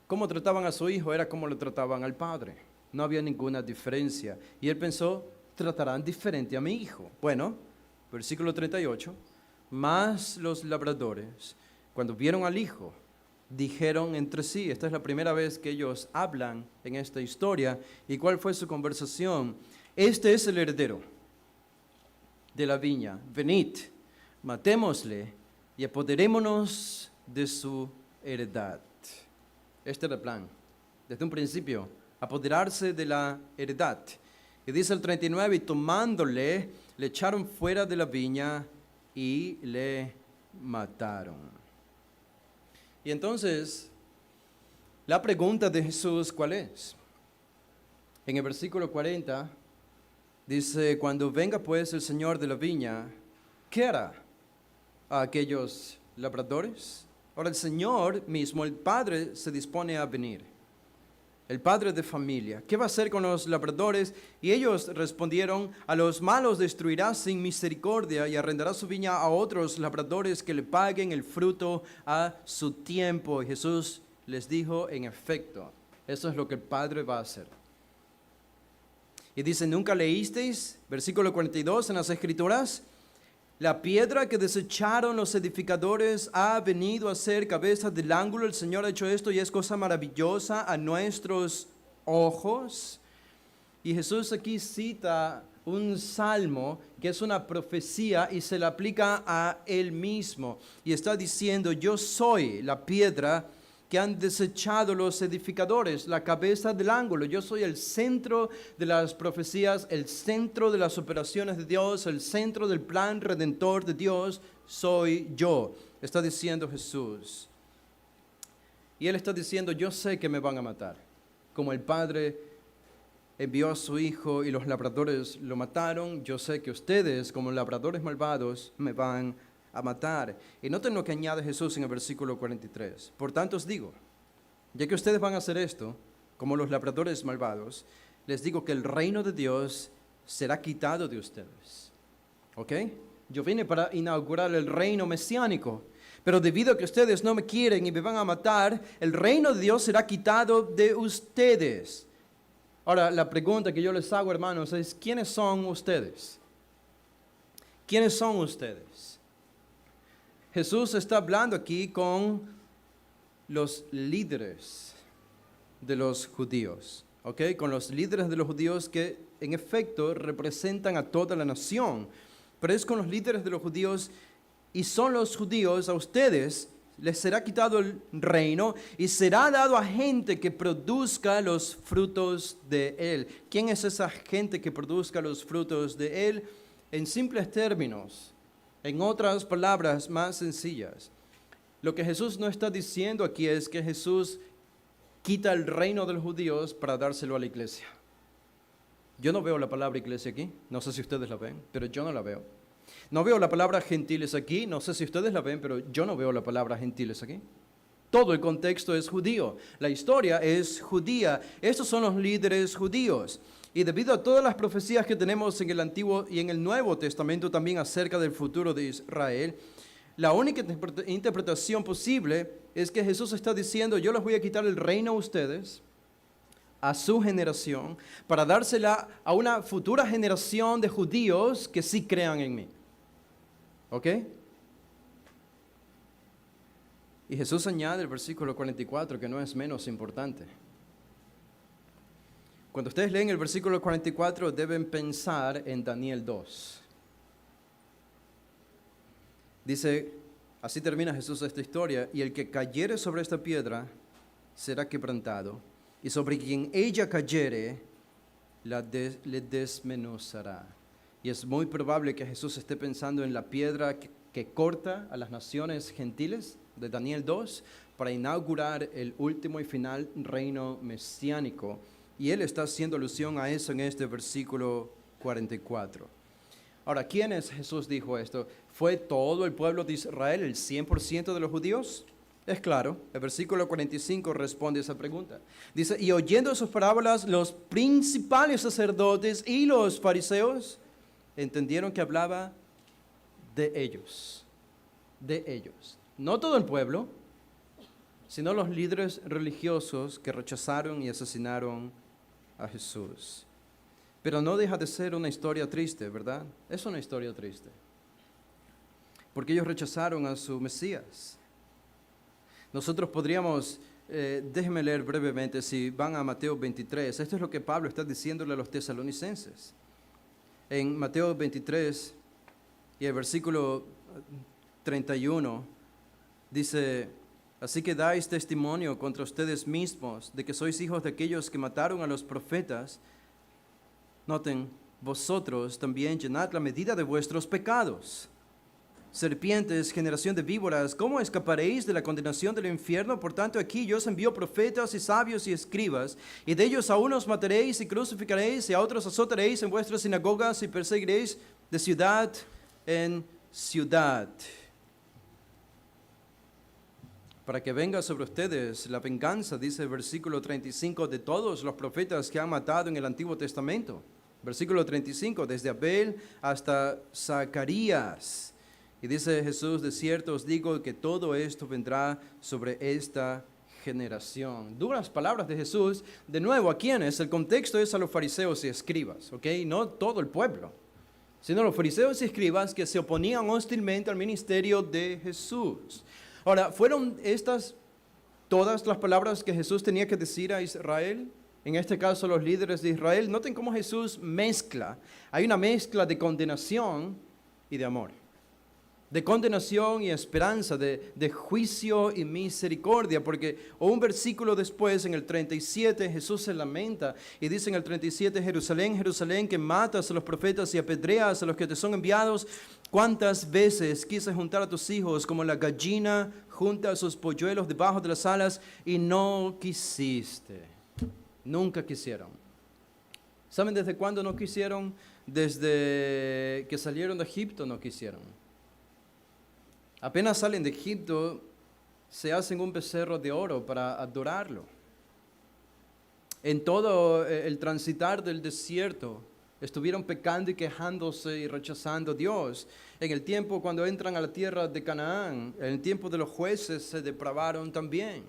como trataban a su hijo era como lo trataban al padre. No había ninguna diferencia. Y él pensó, tratarán diferente a mi hijo. Bueno, versículo 38, mas los labradores, cuando vieron al hijo, dijeron entre sí, esta es la primera vez que ellos hablan en esta historia, ¿y cuál fue su conversación? Este es el heredero de la viña, venid, matémosle y apoderémonos de su heredad. Este era el plan, desde un principio, apoderarse de la heredad. Y dice el 39, y tomándole, le echaron fuera de la viña y le mataron. Y entonces, la pregunta de Jesús, ¿cuál es? En el versículo 40, dice, cuando venga pues el Señor de la viña, ¿qué hará a aquellos labradores? Ahora el Señor mismo, el Padre, se dispone a venir. El padre de familia, ¿qué va a hacer con los labradores? Y ellos respondieron, a los malos destruirá sin misericordia y arrendará su viña a otros labradores que le paguen el fruto a su tiempo. Y Jesús les dijo, en efecto, eso es lo que el Padre va a hacer. Y dice, ¿nunca leísteis? Versículo 42 en las Escrituras. La piedra que desecharon los edificadores ha venido a ser cabeza del ángulo. El Señor ha hecho esto y es cosa maravillosa a nuestros ojos. Y Jesús aquí cita un salmo que es una profecía y se la aplica a él mismo. Y está diciendo, yo soy la piedra que han desechado los edificadores, la cabeza del ángulo. Yo soy el centro de las profecías, el centro de las operaciones de Dios, el centro del plan redentor de Dios, soy yo, está diciendo Jesús. Y Él está diciendo, yo sé que me van a matar, como el Padre envió a su Hijo y los labradores lo mataron, yo sé que ustedes, como labradores malvados, me van a matar. Y noten lo que añade Jesús en el versículo 43. Por tanto os digo, ya que ustedes van a hacer esto, como los labradores malvados, les digo que el reino de Dios será quitado de ustedes. ¿Ok? Yo vine para inaugurar el reino mesiánico, pero debido a que ustedes no me quieren y me van a matar, el reino de Dios será quitado de ustedes. Ahora, la pregunta que yo les hago, hermanos, es, ¿quiénes son ustedes? ¿Quiénes son ustedes? Jesús está hablando aquí con los líderes de los judíos, ¿ok? Con los líderes de los judíos que en efecto representan a toda la nación, pero es con los líderes de los judíos y son los judíos, a ustedes les será quitado el reino y será dado a gente que produzca los frutos de él. ¿Quién es esa gente que produzca los frutos de él? En simples términos, en otras palabras más sencillas, lo que Jesús no está diciendo aquí es que Jesús quita el reino de los judíos para dárselo a la iglesia. Yo no veo la palabra iglesia aquí, no sé si ustedes la ven, pero yo no la veo. No veo la palabra gentiles aquí, no sé si ustedes la ven, pero yo no veo la palabra gentiles aquí. Todo el contexto es judío, la historia es judía, estos son los líderes judíos. Y debido a todas las profecías que tenemos en el Antiguo y en el Nuevo Testamento también acerca del futuro de Israel, la única interpretación posible es que Jesús está diciendo, yo les voy a quitar el reino a ustedes, a su generación, para dársela a una futura generación de judíos que sí crean en mí. ¿Ok? Y Jesús añade el versículo 44, que no es menos importante. Cuando ustedes leen el versículo 44, deben pensar en Daniel 2. Dice, así termina Jesús esta historia, y el que cayere sobre esta piedra será quebrantado, y sobre quien ella cayere, le desmenuzará. Y es muy probable que Jesús esté pensando en la piedra que corta a las naciones gentiles de Daniel 2 para inaugurar el último y final reino mesiánico. Y él está haciendo alusión a eso en este versículo 44. Ahora, ¿quién es Jesús dijo esto? ¿Fue todo el pueblo de Israel, el 100% de los judíos? Es claro, el versículo 45 responde a esa pregunta. Dice, y oyendo sus parábolas, los principales sacerdotes y los fariseos entendieron que hablaba de ellos. De ellos. No todo el pueblo, sino los líderes religiosos que rechazaron y asesinaron a Jesús. Pero no deja de ser una historia triste, ¿verdad? Es una historia triste. Porque ellos rechazaron a su Mesías. Nosotros podríamos, déjenme leer brevemente, si van a Mateo 23, esto es lo que Pablo está diciéndole a los tesalonicenses. En Mateo 23 y el versículo 31 dice, así que dais testimonio contra ustedes mismos de que sois hijos de aquellos que mataron a los profetas. Noten, vosotros también llenad la medida de vuestros pecados. Serpientes, generación de víboras, ¿cómo escaparéis de la condenación del infierno? Por tanto, aquí yo os envío profetas y sabios y escribas, y de ellos a unos mataréis y crucificaréis, y a otros azotaréis en vuestras sinagogas y perseguiréis de ciudad en ciudad. Para que venga sobre ustedes la venganza, dice el versículo 35, de todos los profetas que han matado en el Antiguo Testamento. Versículo 35, desde Abel hasta Zacarías. Y dice Jesús, de cierto os digo que todo esto vendrá sobre esta generación. Duras palabras de Jesús. De nuevo, ¿a quiénes? El contexto es a los fariseos y escribas, ¿ok? No todo el pueblo, sino los fariseos y escribas que se oponían hostilmente al ministerio de Jesús. Ahora, ¿fueron estas todas las palabras que Jesús tenía que decir a Israel? En este caso, los líderes de Israel. Noten cómo Jesús mezcla. Hay una mezcla de condenación y de amor. de condenación y esperanza, de juicio y misericordia, porque un versículo después, en el 37, Jesús se lamenta y dice en el 37, Jerusalén, Jerusalén, que matas a los profetas y apedreas a los que te son enviados, ¿cuántas veces quise juntar a tus hijos como la gallina junta a sus polluelos debajo de las alas y no quisiste? Nunca quisieron. ¿Saben desde cuándo no quisieron? Desde que salieron de Egipto no quisieron. Apenas salen de Egipto, se hacen un becerro de oro para adorarlo. En todo el transitar del desierto, estuvieron pecando y quejándose y rechazando a Dios. En el tiempo cuando entran a la tierra de Canaán, en el tiempo de los jueces se depravaron también.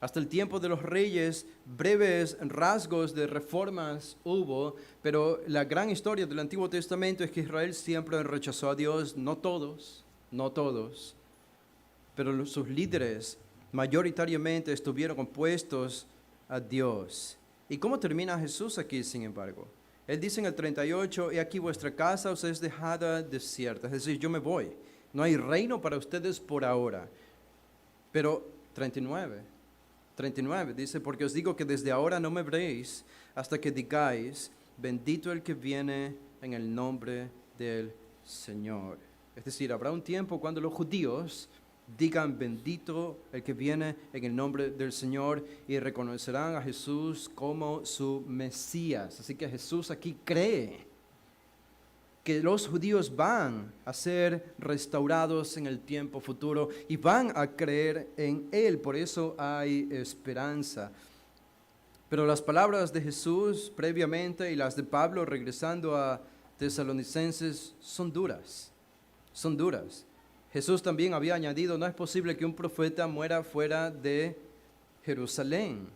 Hasta el tiempo de los reyes, breves rasgos de reformas hubo, pero la gran historia del Antiguo Testamento es que Israel siempre rechazó a Dios, no todos, pero sus líderes mayoritariamente estuvieron opuestos a Dios. ¿Y cómo termina Jesús aquí, sin embargo? Él dice en el 38, he aquí vuestra casa os es dejada desierta, es decir, yo me voy, no hay reino para ustedes por ahora. Pero 39 dice, porque os digo que desde ahora no me veréis hasta que digáis, bendito el que viene en el nombre del Señor. Es decir, habrá un tiempo cuando los judíos digan bendito el que viene en el nombre del Señor y reconocerán a Jesús como su Mesías. Así que Jesús aquí cree que los judíos van a ser restaurados en el tiempo futuro y van a creer en Él. Por eso hay esperanza. Pero las palabras de Jesús previamente y las de Pablo regresando a Tesalonicenses son duras. Son duras. Jesús también había añadido, no es posible que un profeta muera fuera de Jerusalén,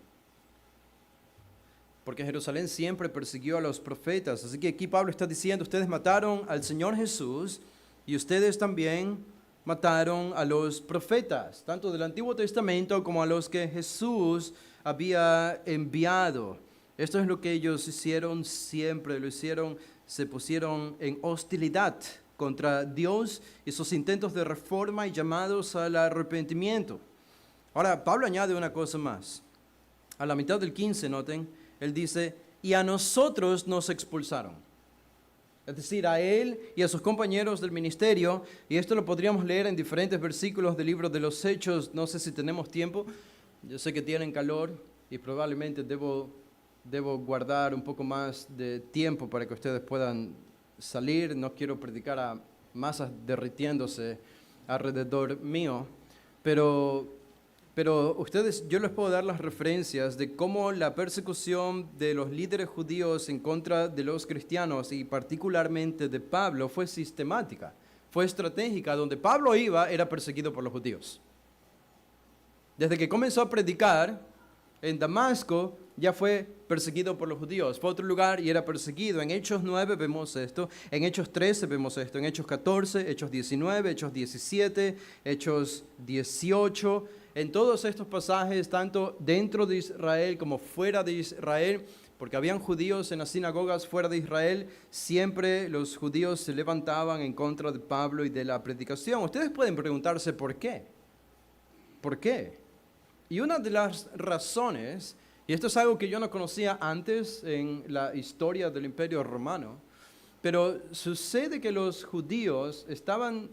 porque Jerusalén siempre persiguió a los profetas. Así que aquí Pablo está diciendo, ustedes mataron al Señor Jesús y ustedes también mataron a los profetas, tanto del Antiguo Testamento como a los que Jesús había enviado. Esto es lo que ellos hicieron siempre, se pusieron en hostilidad contra Dios y sus intentos de reforma y llamados al arrepentimiento. Ahora, Pablo añade una cosa más. A la mitad del 15, noten, él dice, y a nosotros nos expulsaron. Es decir, a él y a sus compañeros del ministerio, y esto lo podríamos leer en diferentes versículos del libro de los Hechos, no sé si tenemos tiempo, yo sé que tienen calor y probablemente debo guardar un poco más de tiempo para que ustedes puedan salir, no quiero predicar a masas derritiéndose alrededor mío, pero ustedes, yo les puedo dar las referencias de cómo la persecución de los líderes judíos en contra de los cristianos y particularmente de Pablo fue sistemática, fue estratégica. Donde Pablo iba era perseguido por los judíos. Desde que comenzó a predicar en Damasco, ya fue perseguido por los judíos. Fue a otro lugar y era perseguido. En Hechos 9 vemos esto, en Hechos 13 vemos esto, en Hechos 14, Hechos 19, Hechos 17, Hechos 18. En todos estos pasajes, tanto dentro de Israel como fuera de Israel, porque habían judíos en las sinagogas fuera de Israel, siempre los judíos se levantaban en contra de Pablo y de la predicación. Ustedes pueden preguntarse por qué. ¿Por qué? Y una de las razones, y esto es algo que yo no conocía antes en la historia del Imperio Romano, pero sucede que los judíos estaban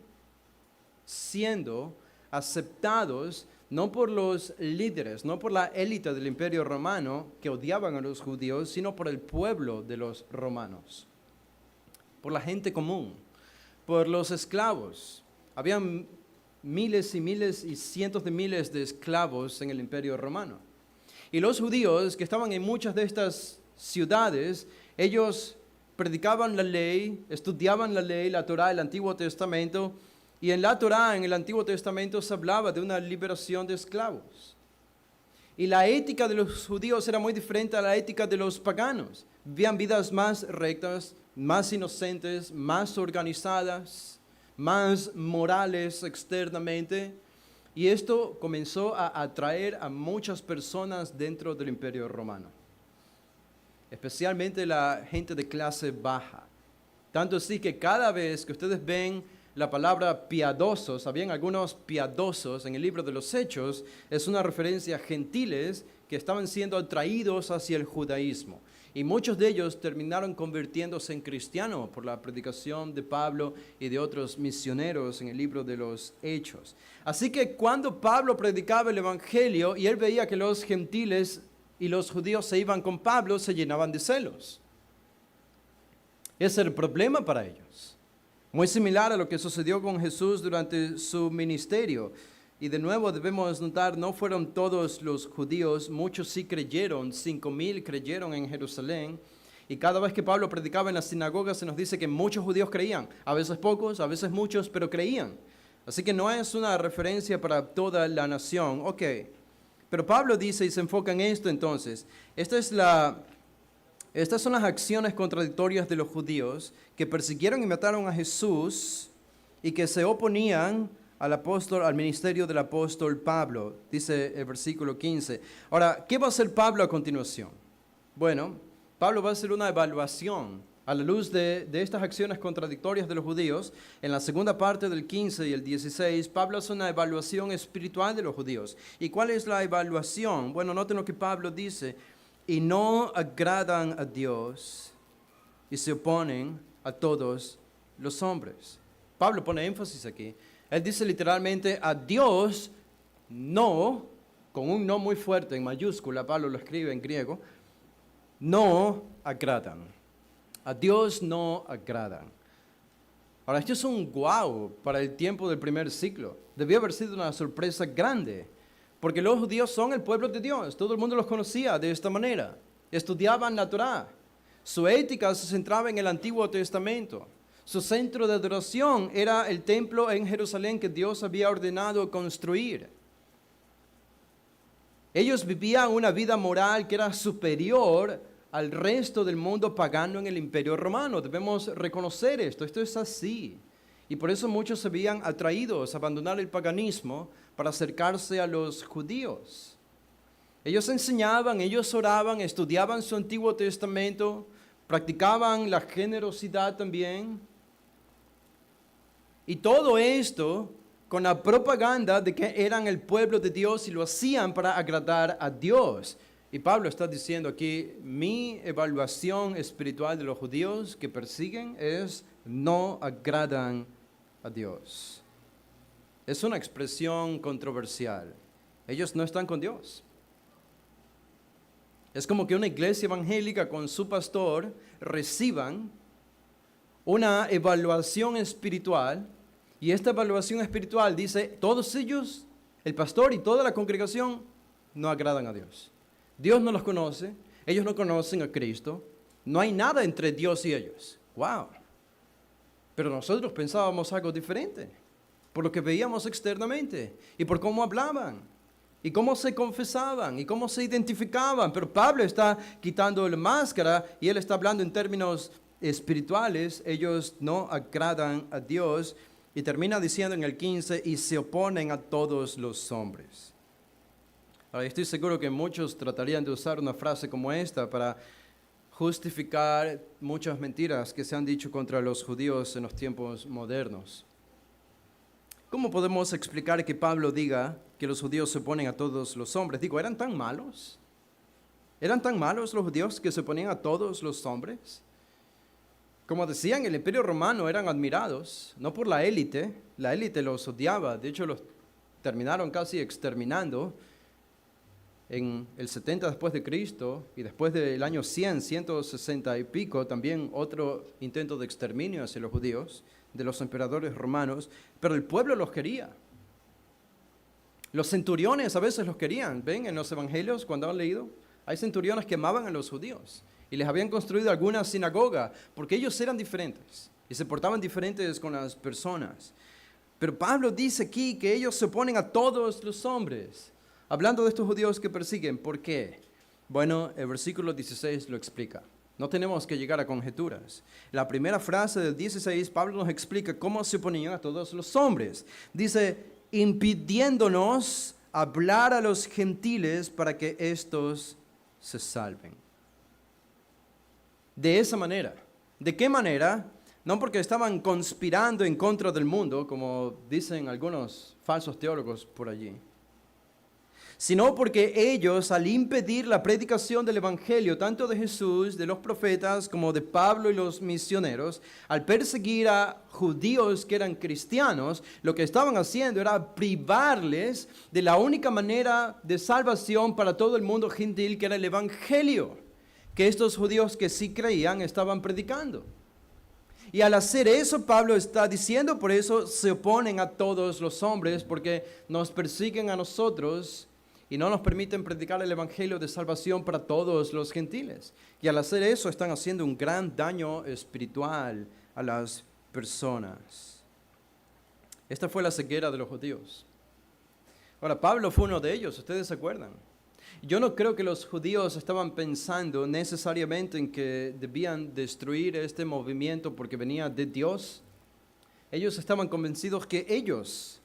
siendo aceptados no por los líderes, no por la élite del Imperio Romano que odiaban a los judíos, sino por el pueblo de los romanos, por la gente común, por los esclavos. Habían miles y miles y cientos de miles de esclavos en el Imperio Romano. Y los judíos que estaban en muchas de estas ciudades, ellos predicaban la ley, estudiaban la ley, la Torá, el Antiguo Testamento, y en la Torá, en el Antiguo Testamento, se hablaba de una liberación de esclavos. Y la ética de los judíos era muy diferente a la ética de los paganos. Vivían vidas más rectas, más inocentes, más organizadas, más morales externamente, y esto comenzó a atraer a muchas personas dentro del Imperio Romano, especialmente la gente de clase baja. Tanto así que cada vez que ustedes ven La palabra piadosos, habían algunos piadosos en el libro de los Hechos, es una referencia a gentiles que estaban siendo atraídos hacia el judaísmo. Y muchos de ellos terminaron convirtiéndose en cristianos por la predicación de Pablo y de otros misioneros en el libro de los Hechos. Así que cuando Pablo predicaba el Evangelio y él veía que los gentiles y los judíos se iban con Pablo, se llenaban de celos. Ese era el problema para ellos. Muy similar a lo que sucedió con Jesús durante su ministerio. Y de nuevo debemos notar, no fueron todos los judíos, muchos sí creyeron, 5,000 creyeron en Jerusalén. Y cada vez que Pablo predicaba en la sinagoga se nos dice que muchos judíos creían, a veces pocos, a veces muchos, pero creían. Así que no es una referencia para toda la nación. Ok, pero Pablo dice y se enfoca en esto entonces. Estas son las acciones contradictorias de los judíos que persiguieron y mataron a Jesús y que se oponían al ministerio del apóstol Pablo, dice el versículo 15. Ahora, ¿qué va a hacer Pablo a continuación? Bueno, Pablo va a hacer una evaluación a la luz de estas acciones contradictorias de los judíos. En la segunda parte del 15 y el 16, Pablo hace una evaluación espiritual de los judíos. ¿Y cuál es la evaluación? Bueno, noten lo que Pablo dice. Y no agradan a Dios y se oponen a todos los hombres. Pablo pone énfasis aquí. Él dice literalmente a Dios no, con un no muy fuerte en mayúscula, Pablo lo escribe en griego, no agradan. A Dios no agradan. Ahora, esto es un guau para el tiempo del primer siglo. Debió haber sido una sorpresa grande, porque los judíos son el pueblo de Dios. Todo el mundo los conocía de esta manera. Estudiaban la Torá. Su ética se centraba en el Antiguo Testamento. Su centro de adoración era el templo en Jerusalén que Dios había ordenado construir. Ellos vivían una vida moral que era superior al resto del mundo pagano en el Imperio Romano. Debemos reconocer esto es así. Y por eso muchos se veían atraídos a abandonar el paganismo para acercarse a los judíos. Ellos enseñaban, ellos oraban, estudiaban su Antiguo Testamento, practicaban la generosidad también. Y todo esto con la propaganda de que eran el pueblo de Dios y lo hacían para agradar a Dios. Y Pablo está diciendo aquí, mi evaluación espiritual de los judíos que persiguen es no agradan a Dios. Es una expresión controversial. Ellos no están con Dios. Es como que una iglesia evangélica con su pastor reciban una evaluación espiritual, y esta evaluación espiritual dice, todos ellos, el pastor y toda la congregación, no agradan a Dios. Dios no los conoce, ellos no conocen a Cristo, no hay nada entre Dios y ellos. ¡Wow! Pero nosotros pensábamos algo diferente, por lo que veíamos externamente, y por cómo hablaban, y cómo se confesaban, y cómo se identificaban. Pero Pablo está quitando la máscara, y él está hablando en términos espirituales. Ellos no agradan a Dios, y termina diciendo en el 15, y se oponen a todos los hombres. Ahora, estoy seguro que muchos tratarían de usar una frase como esta para justificar muchas mentiras que se han dicho contra los judíos en los tiempos modernos. ¿Cómo podemos explicar que Pablo diga que los judíos se oponen a todos los hombres? Digo, ¿eran tan malos? ¿Eran tan malos los judíos que se oponían a todos los hombres? Como decían, el Imperio Romano eran admirados, no por la élite los odiaba, de hecho los terminaron casi exterminando en el 70 después de Cristo, y después del año 160 y pico, también otro intento de exterminio hacia los judíos, de los emperadores romanos, pero el pueblo los quería. Los centuriones a veces los querían, ¿ven? En los evangelios, cuando han leído, hay centuriones que amaban a los judíos, y les habían construido alguna sinagoga, porque ellos eran diferentes, y se portaban diferentes con las personas. Pero Pablo dice aquí que ellos se oponen a todos los hombres, hablando de estos judíos que persiguen. ¿Por qué? Bueno, el versículo 16 lo explica. No tenemos que llegar a conjeturas. La primera frase del 16, Pablo nos explica cómo se oponían a todos los hombres. Dice, impidiéndonos hablar a los gentiles para que éstos se salven. De esa manera. ¿De qué manera? No porque estaban conspirando en contra del mundo, como dicen algunos falsos teólogos por allí, sino porque ellos, al impedir la predicación del Evangelio, tanto de Jesús, de los profetas, como de Pablo y los misioneros, al perseguir a judíos que eran cristianos, lo que estaban haciendo era privarles de la única manera de salvación para todo el mundo gentil, que era el Evangelio, que estos judíos que sí creían estaban predicando. Y al hacer eso, Pablo está diciendo, por eso se oponen a todos los hombres, porque nos persiguen a nosotros y no nos permiten predicar el evangelio de salvación para todos los gentiles. Y al hacer eso, están haciendo un gran daño espiritual a las personas. Esta fue la ceguera de los judíos. Ahora, Pablo fue uno de ellos, ¿ustedes se acuerdan? Yo no creo que los judíos estaban pensando necesariamente en que debían destruir este movimiento porque venía de Dios. Ellos estaban convencidos que ellos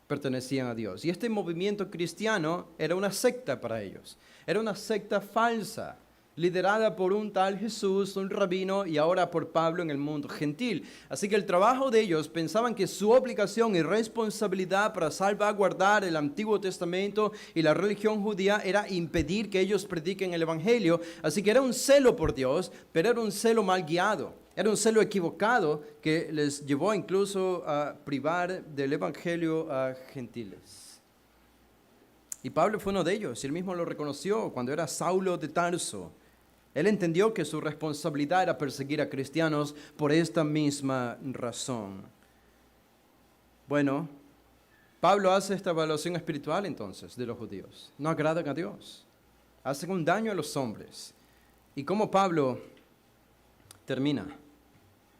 pertenecían a Dios. Y este movimiento cristiano era una secta para ellos. Era una secta falsa, liderada por un tal Jesús, un rabino, y ahora por Pablo en el mundo gentil. Así que el trabajo de ellos, pensaban que su obligación y responsabilidad para salvaguardar el Antiguo Testamento y la religión judía era impedir que ellos prediquen el Evangelio. Así que era un celo por Dios, pero era un celo mal guiado. Era un celo equivocado que les llevó incluso a privar del Evangelio a gentiles. Y Pablo fue uno de ellos, y él mismo lo reconoció cuando era Saulo de Tarso. Él entendió que su responsabilidad era perseguir a cristianos por esta misma razón. Bueno, Pablo hace esta evaluación espiritual entonces de los judíos. No agradan a Dios. Hacen un daño a los hombres. ¿Y cómo Pablo termina?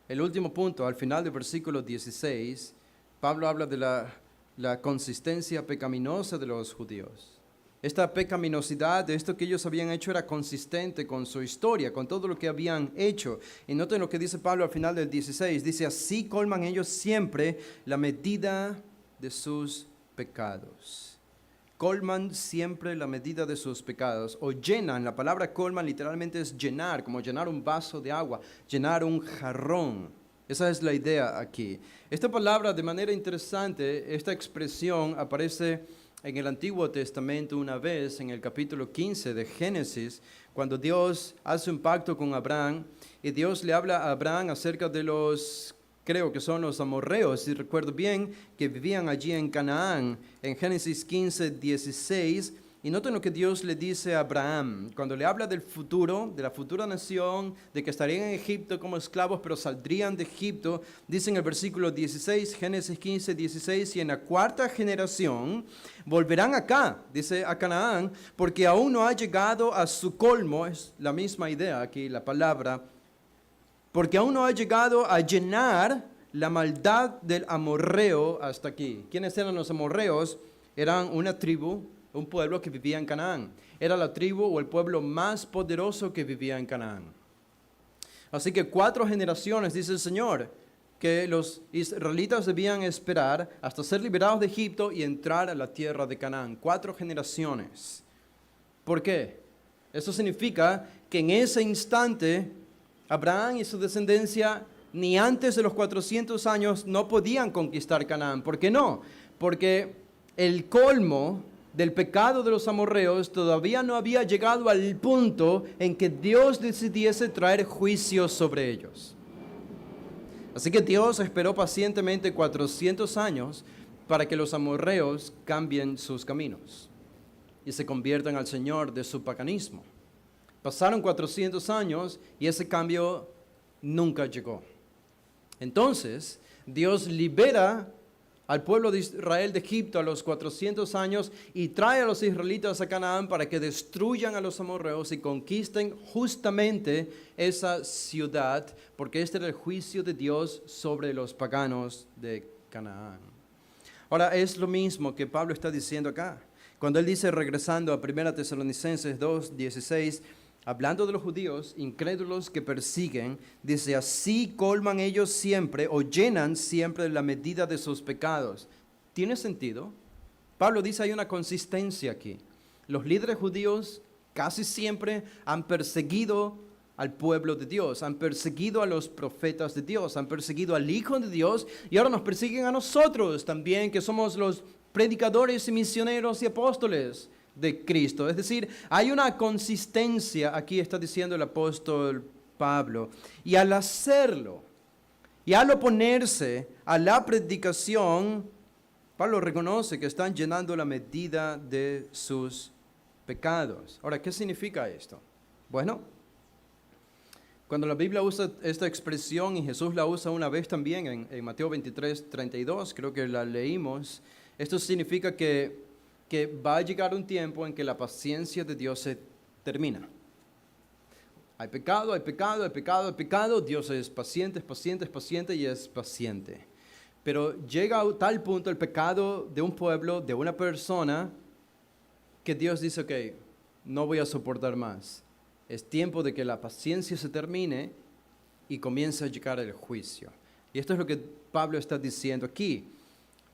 El último punto, al final del versículo 16, Pablo habla de la consistencia pecaminosa de los judíos. Esta pecaminosidad de esto que ellos habían hecho era consistente con su historia, con todo lo que habían hecho. Y noten lo que dice Pablo al final del 16. Dice, así colman ellos siempre la medida de sus pecados. Colman siempre la medida de sus pecados. O llenan, la palabra colman literalmente es llenar, como llenar un vaso de agua, llenar un jarrón. Esa es la idea aquí. Esta palabra, de manera interesante, esta expresión aparece en el Antiguo Testamento una vez, en el capítulo 15 de Génesis, cuando Dios hace un pacto con Abraham, y Dios le habla a Abraham acerca de los, creo que son los amorreos, si recuerdo bien, que vivían allí en Canaán, en Génesis 15, 16, y noten lo que Dios le dice a Abraham, cuando le habla del futuro, de la futura nación, de que estarían en Egipto como esclavos, pero saldrían de Egipto, dice en el versículo 16, Génesis 15, 16, y en la cuarta generación volverán acá, dice a Canaán, porque aún no ha llegado a su colmo, es la misma idea aquí, la palabra, porque aún no ha llegado a llenar la maldad del amorreo hasta aquí. ¿Quiénes eran los amorreos? Eran una tribu, un pueblo que vivía en Canaán. Era la tribu o el pueblo más poderoso que vivía en Canaán. Así que 4 generaciones, dice el Señor, que los israelitas debían esperar hasta ser liberados de Egipto y entrar a la tierra de Canaán. 4 generaciones. ¿Por qué? Eso significa que en ese instante Abraham y su descendencia ni antes de los 400 años no podían conquistar Canaán. ¿Por qué no? Porque el colmo del pecado de los amorreos todavía no había llegado al punto en que Dios decidiese traer juicio sobre ellos. Así que Dios esperó pacientemente 400 años para que los amorreos cambien sus caminos y se conviertan al Señor de su paganismo. Pasaron 400 años y ese cambio nunca llegó. Entonces, Dios libera al pueblo de Israel de Egipto a los 400 años y trae a los israelitas a Canaán para que destruyan a los amorreos y conquisten justamente esa ciudad, porque este era el juicio de Dios sobre los paganos de Canaán. Ahora, es lo mismo que Pablo está diciendo acá. Cuando él dice, regresando a 1 Tesalonicenses 2:16, hablando de los judíos incrédulos que persiguen, dice, así colman ellos siempre o llenan siempre la medida de sus pecados. ¿Tiene sentido? Pablo dice, hay una consistencia aquí. Los líderes judíos casi siempre han perseguido al pueblo de Dios, han perseguido a los profetas de Dios, han perseguido al Hijo de Dios y ahora nos persiguen a nosotros también, que somos los predicadores y misioneros y apóstoles de Cristo. Es decir, hay una consistencia, aquí está diciendo el apóstol Pablo, y al hacerlo, y al oponerse a la predicación, Pablo reconoce que están llenando la medida de sus pecados. Ahora, ¿qué significa esto? Bueno, cuando la Biblia usa esta expresión, y Jesús la usa una vez también en Mateo 23:32, creo que la leímos, esto significa que va a llegar un tiempo en que la paciencia de Dios se termina. Hay pecado, hay pecado, hay pecado, hay pecado. Dios es paciente, es paciente, es paciente y es paciente. Pero llega a tal punto el pecado de un pueblo, de una persona, que Dios dice, ok, no voy a soportar más. Es tiempo de que la paciencia se termine y comience a llegar el juicio. Y esto es lo que Pablo está diciendo aquí.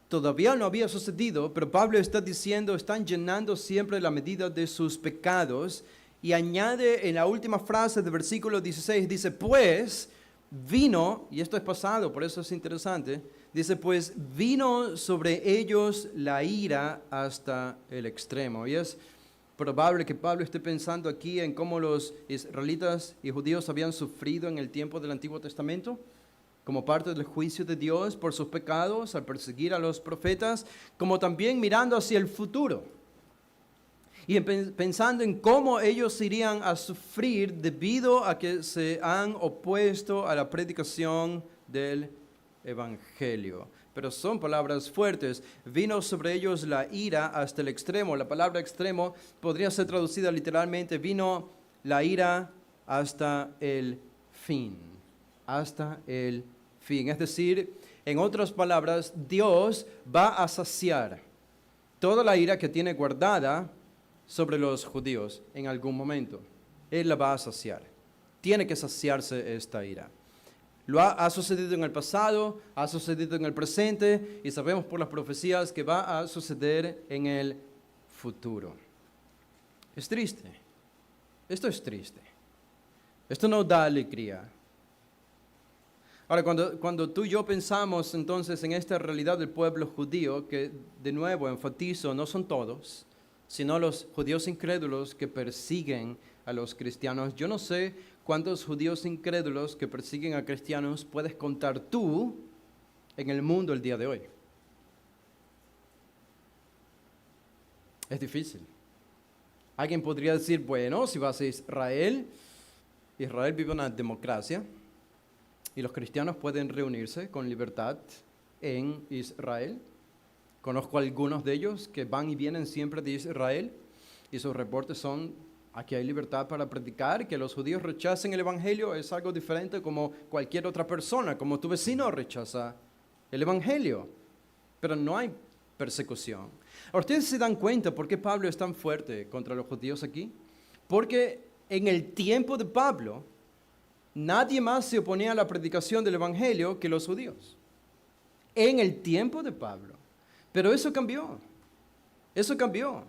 Todavía no había sucedido, pero Pablo está diciendo, están llenando siempre la medida de sus pecados. Y añade en la última frase del versículo 16, dice, pues vino, y esto es pasado, por eso es interesante, dice, pues vino sobre ellos la ira hasta el extremo. Y es probable que Pablo esté pensando aquí en cómo los israelitas y judíos habían sufrido en el tiempo del Antiguo Testamento, como parte del juicio de Dios por sus pecados al perseguir a los profetas, como también mirando hacia el futuro. Y pensando en cómo ellos irían a sufrir debido a que se han opuesto a la predicación del Evangelio. Pero son palabras fuertes. Vino sobre ellos la ira hasta el extremo. La palabra extremo podría ser traducida literalmente, vino la ira hasta el fin. Hasta el fin. Es decir, en otras palabras, Dios va a saciar toda la ira que tiene guardada sobre los judíos en algún momento. Él la va a saciar. Tiene que saciarse esta ira. Ha sucedido en el pasado, ha sucedido en el presente y sabemos por las profecías que va a suceder en el futuro. Es triste. Esto es triste. Esto no da alegría. Ahora, cuando tú y yo pensamos entonces en esta realidad del pueblo judío, que de nuevo enfatizo, no son todos, sino los judíos incrédulos que persiguen a los cristianos. Yo no sé cuántos judíos incrédulos que persiguen a cristianos puedes contar tú en el mundo el día de hoy. Es difícil. Alguien podría decir, bueno, si vas a Israel, Israel vive una democracia y los cristianos pueden reunirse con libertad en Israel. Conozco a algunos de ellos que van y vienen siempre de Israel y sus reportes son, aquí hay libertad para predicar, que los judíos rechacen el Evangelio es algo diferente como cualquier otra persona, como tu vecino rechaza el Evangelio, pero no hay persecución. Ahora, ¿ustedes se dan cuenta por qué Pablo es tan fuerte contra los judíos aquí? Porque en el tiempo de Pablo, nadie más se oponía a la predicación del Evangelio que los judíos. En el tiempo de Pablo. Pero eso cambió. Eso cambió.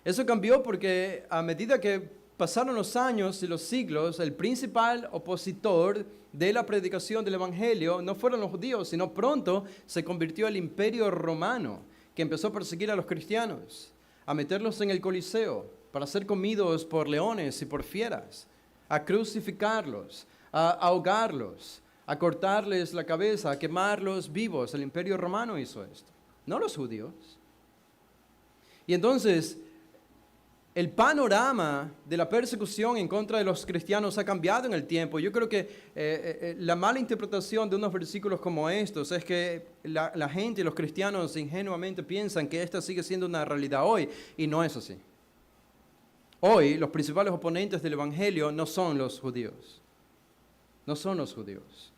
Eso cambió porque a medida que pasaron los años y los siglos, el principal opositor de la predicación del Evangelio no fueron los judíos, sino pronto se convirtió el Imperio Romano, que empezó a perseguir a los cristianos, a meterlos en el Coliseo para ser comidos por leones y por fieras, a crucificarlos, a ahogarlos, a cortarles la cabeza, a quemarlos vivos. El Imperio Romano hizo esto, no los judíos. Y entonces, el panorama de la persecución en contra de los cristianos ha cambiado en el tiempo. Yo creo que la mala interpretación de unos versículos como estos es que la gente, los cristianos, ingenuamente piensan que esta sigue siendo una realidad hoy, y no es así. Hoy, los principales oponentes del Evangelio no son los judíos. No son los judíos.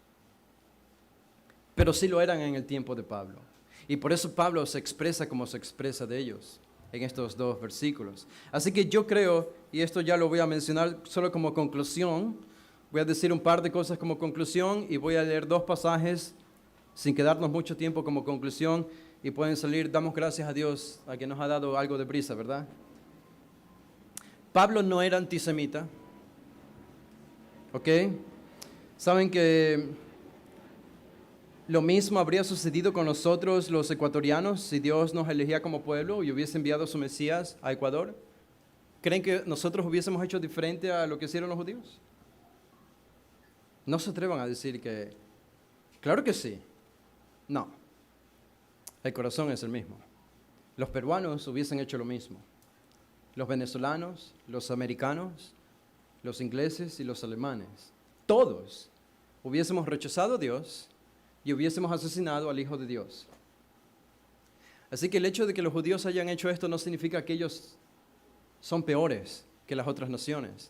Pero sí lo eran en el tiempo de Pablo. Y por eso Pablo se expresa como se expresa de ellos en estos dos versículos. Así que yo creo, y esto ya lo voy a mencionar solo como conclusión, voy a decir un par de cosas como conclusión y voy a leer dos pasajes sin quedarnos mucho tiempo como conclusión y pueden salir. Damos gracias a Dios a que nos ha dado algo de prisa, ¿verdad? Pablo no era antisemita. ¿Ok? ¿Saben que lo mismo habría sucedido con nosotros los ecuatorianos si Dios nos elegía como pueblo y hubiese enviado a su Mesías a Ecuador? ¿Creen que nosotros hubiésemos hecho diferente a lo que hicieron los judíos? No se atrevan a decir que, claro que sí. No, el corazón es el mismo. Los peruanos hubiesen hecho lo mismo. Los venezolanos, los americanos, los ingleses y los alemanes. Todos hubiésemos rechazado a Dios y hubiésemos asesinado al Hijo de Dios. Así que el hecho de que los judíos hayan hecho esto no significa que ellos son peores que las otras naciones.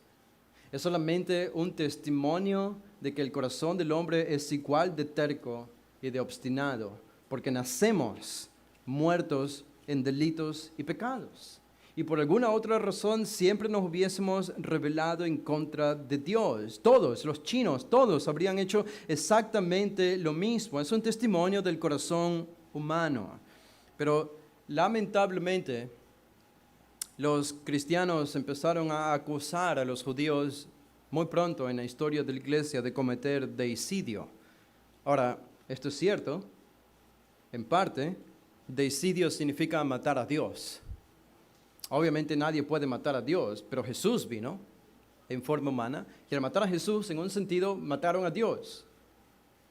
Es solamente un testimonio de que el corazón del hombre es igual de terco y de obstinado, porque nacemos muertos en delitos y pecados. Y por alguna otra razón siempre nos hubiésemos rebelado en contra de Dios. Todos, los chinos, todos habrían hecho exactamente lo mismo. Es un testimonio del corazón humano. Pero lamentablemente, los cristianos empezaron a acusar a los judíos muy pronto en la historia de la iglesia de cometer deicidio. Ahora, esto es cierto, en parte, deicidio significa matar a Dios. Obviamente nadie puede matar a Dios, pero Jesús vino en forma humana y al matar a Jesús, en un sentido, mataron a Dios.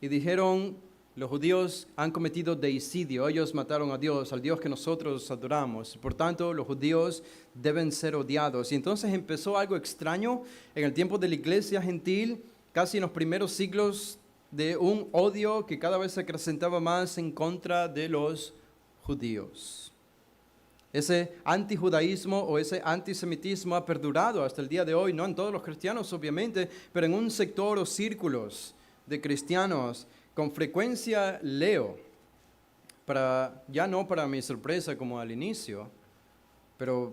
Y dijeron, los judíos han cometido deicidio, ellos mataron a Dios, al Dios que nosotros adoramos. Por tanto, los judíos deben ser odiados. Y entonces empezó algo extraño en el tiempo de la iglesia gentil, casi en los primeros siglos, de un odio que cada vez se acrecentaba más en contra de los judíos. Ese antijudaísmo o ese antisemitismo ha perdurado hasta el día de hoy, no en todos los cristianos obviamente, pero en un sector o círculos de cristianos. Con frecuencia leo, ya no para mi sorpresa como al inicio, pero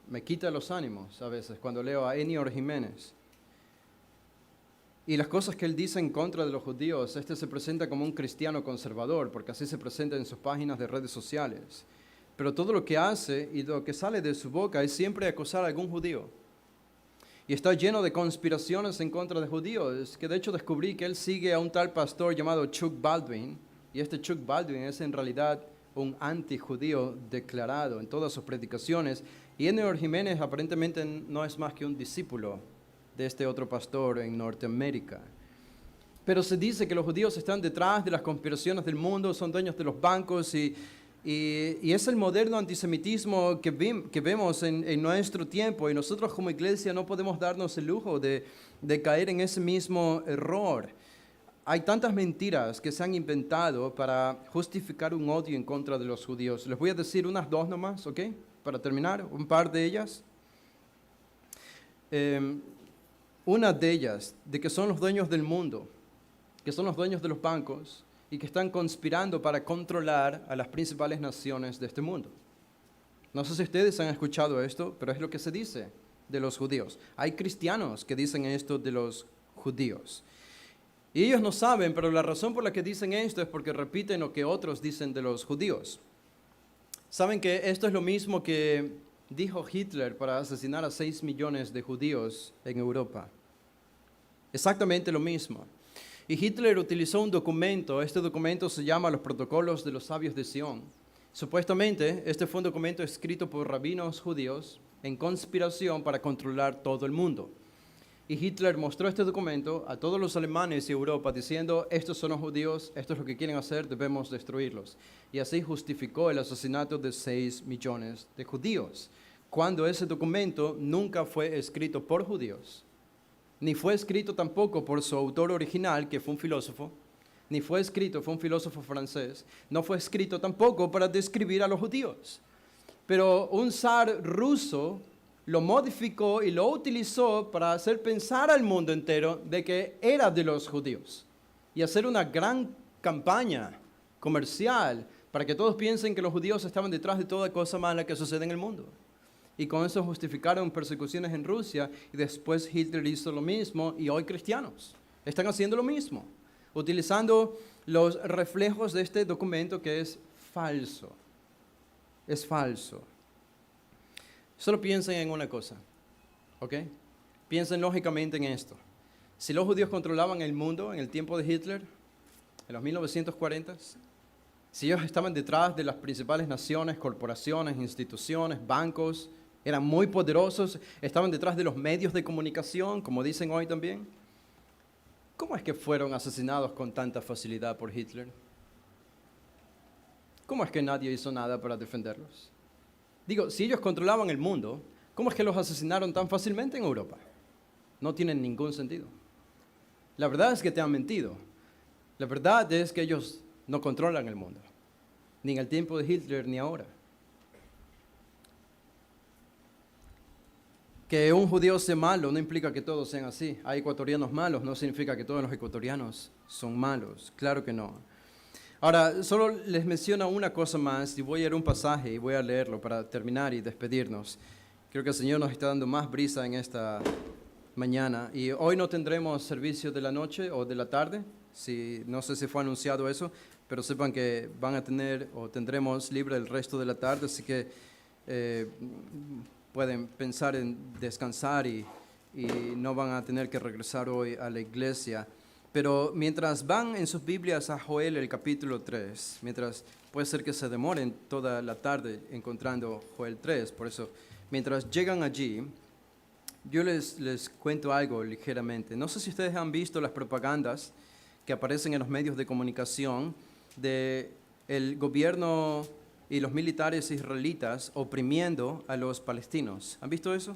me quita los ánimos a veces cuando leo a Enior Jiménez. Y las cosas que él dice en contra de los judíos, se presenta como un cristiano conservador, porque así se presenta en sus páginas de redes sociales. Pero todo lo que hace y lo que sale de su boca es siempre acusar a algún judío. Y está lleno de conspiraciones en contra de judíos, que de hecho descubrí que él sigue a un tal pastor llamado Chuck Baldwin, y este Chuck Baldwin es en realidad un antijudío declarado en todas sus predicaciones, y Enior Jiménez aparentemente no es más que un discípulo de este otro pastor en Norteamérica. Pero se dice que los judíos están detrás de las conspiraciones del mundo, son dueños de los bancos y es el moderno antisemitismo que vemos en nuestro tiempo, y nosotros como iglesia no podemos darnos el lujo de caer en ese mismo error. Hay tantas mentiras que se han inventado para justificar un odio en contra de los judíos. Les voy a decir unas dos nomás, ¿ok? Para terminar, un par de ellas. Una de ellas, de que son los dueños del mundo, que son los dueños de los bancos, y que están conspirando para controlar a las principales naciones de este mundo. No sé si ustedes han escuchado esto, pero es lo que se dice de los judíos. Hay cristianos que dicen esto de los judíos. Y ellos no saben, pero la razón por la que dicen esto es porque repiten lo que otros dicen de los judíos. Saben que esto es lo mismo que dijo Hitler para asesinar a 6 millones de judíos en Europa. Exactamente lo mismo. Y Hitler utilizó un documento, este documento se llama Los Protocolos de los Sabios de Sion. Supuestamente, este fue un documento escrito por rabinos judíos en conspiración para controlar todo el mundo. Y Hitler mostró este documento a todos los alemanes y Europa diciendo, estos son los judíos, esto es lo que quieren hacer, debemos destruirlos. Y así justificó el asesinato de 6 millones de judíos, cuando ese documento nunca fue escrito por judíos, ni fue escrito tampoco por su autor original, que fue un filósofo, ni fue escrito, fue un filósofo francés, no fue escrito tampoco para describir a los judíos. Pero un zar ruso lo modificó y lo utilizó para hacer pensar al mundo entero de que era de los judíos y hacer una gran campaña comercial para que todos piensen que los judíos estaban detrás de toda cosa mala que sucede en el mundo. Y con eso justificaron persecuciones en Rusia, y después Hitler hizo lo mismo, y hoy cristianos están haciendo lo mismo, utilizando los reflejos de este documento que es falso. Es falso. Solo piensen en una cosa, ¿ok? Piensen lógicamente en esto. Si los judíos controlaban el mundo en el tiempo de Hitler, en los 1940s, si ellos estaban detrás de las principales naciones, corporaciones, instituciones, bancos, eran muy poderosos, estaban detrás de los medios de comunicación, como dicen hoy también, ¿cómo es que fueron asesinados con tanta facilidad por Hitler? ¿Cómo es que nadie hizo nada para defenderlos? Digo, si ellos controlaban el mundo, ¿cómo es que los asesinaron tan fácilmente en Europa? No tiene ningún sentido. La verdad es que te han mentido. La verdad es que ellos no controlan el mundo, ni en el tiempo de Hitler ni ahora. Que un judío sea malo no implica que todos sean así. Hay ecuatorianos malos, no significa que todos los ecuatorianos son malos. Claro que no. Ahora, solo les menciono una cosa más y voy a ir a un pasaje y voy a leerlo para terminar y despedirnos. Creo que el Señor nos está dando más brisa en esta mañana. Y hoy no tendremos servicio de la noche o de la tarde. No sé si fue anunciado eso, pero sepan que van a tener o tendremos libre el resto de la tarde, así que pueden pensar en descansar y no van a tener que regresar hoy a la iglesia. Pero mientras van en sus Biblias a Joel el capítulo 3, puede ser que se demoren toda la tarde encontrando Joel 3, por eso mientras llegan allí, yo les cuento algo ligeramente. No sé si ustedes han visto las propagandas que aparecen en los medios de comunicación de el gobierno y los militares israelitas oprimiendo a los palestinos. ¿Han visto eso?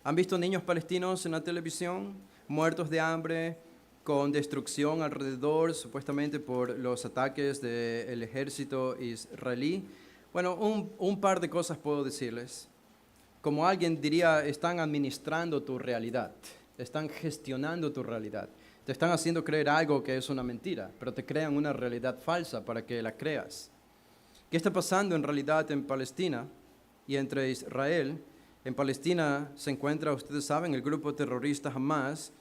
¿Han visto niños palestinos en la televisión muertos de hambre, con destrucción alrededor, supuestamente por los ataques del ejército israelí? Bueno, un par de cosas puedo decirles. Como alguien diría, están administrando tu realidad, están gestionando tu realidad. Te están haciendo creer algo que es una mentira, pero te crean una realidad falsa para que la creas. ¿Qué está pasando en realidad en Palestina y entre Israel? En Palestina se encuentra, ustedes saben, el grupo terrorista Hamas,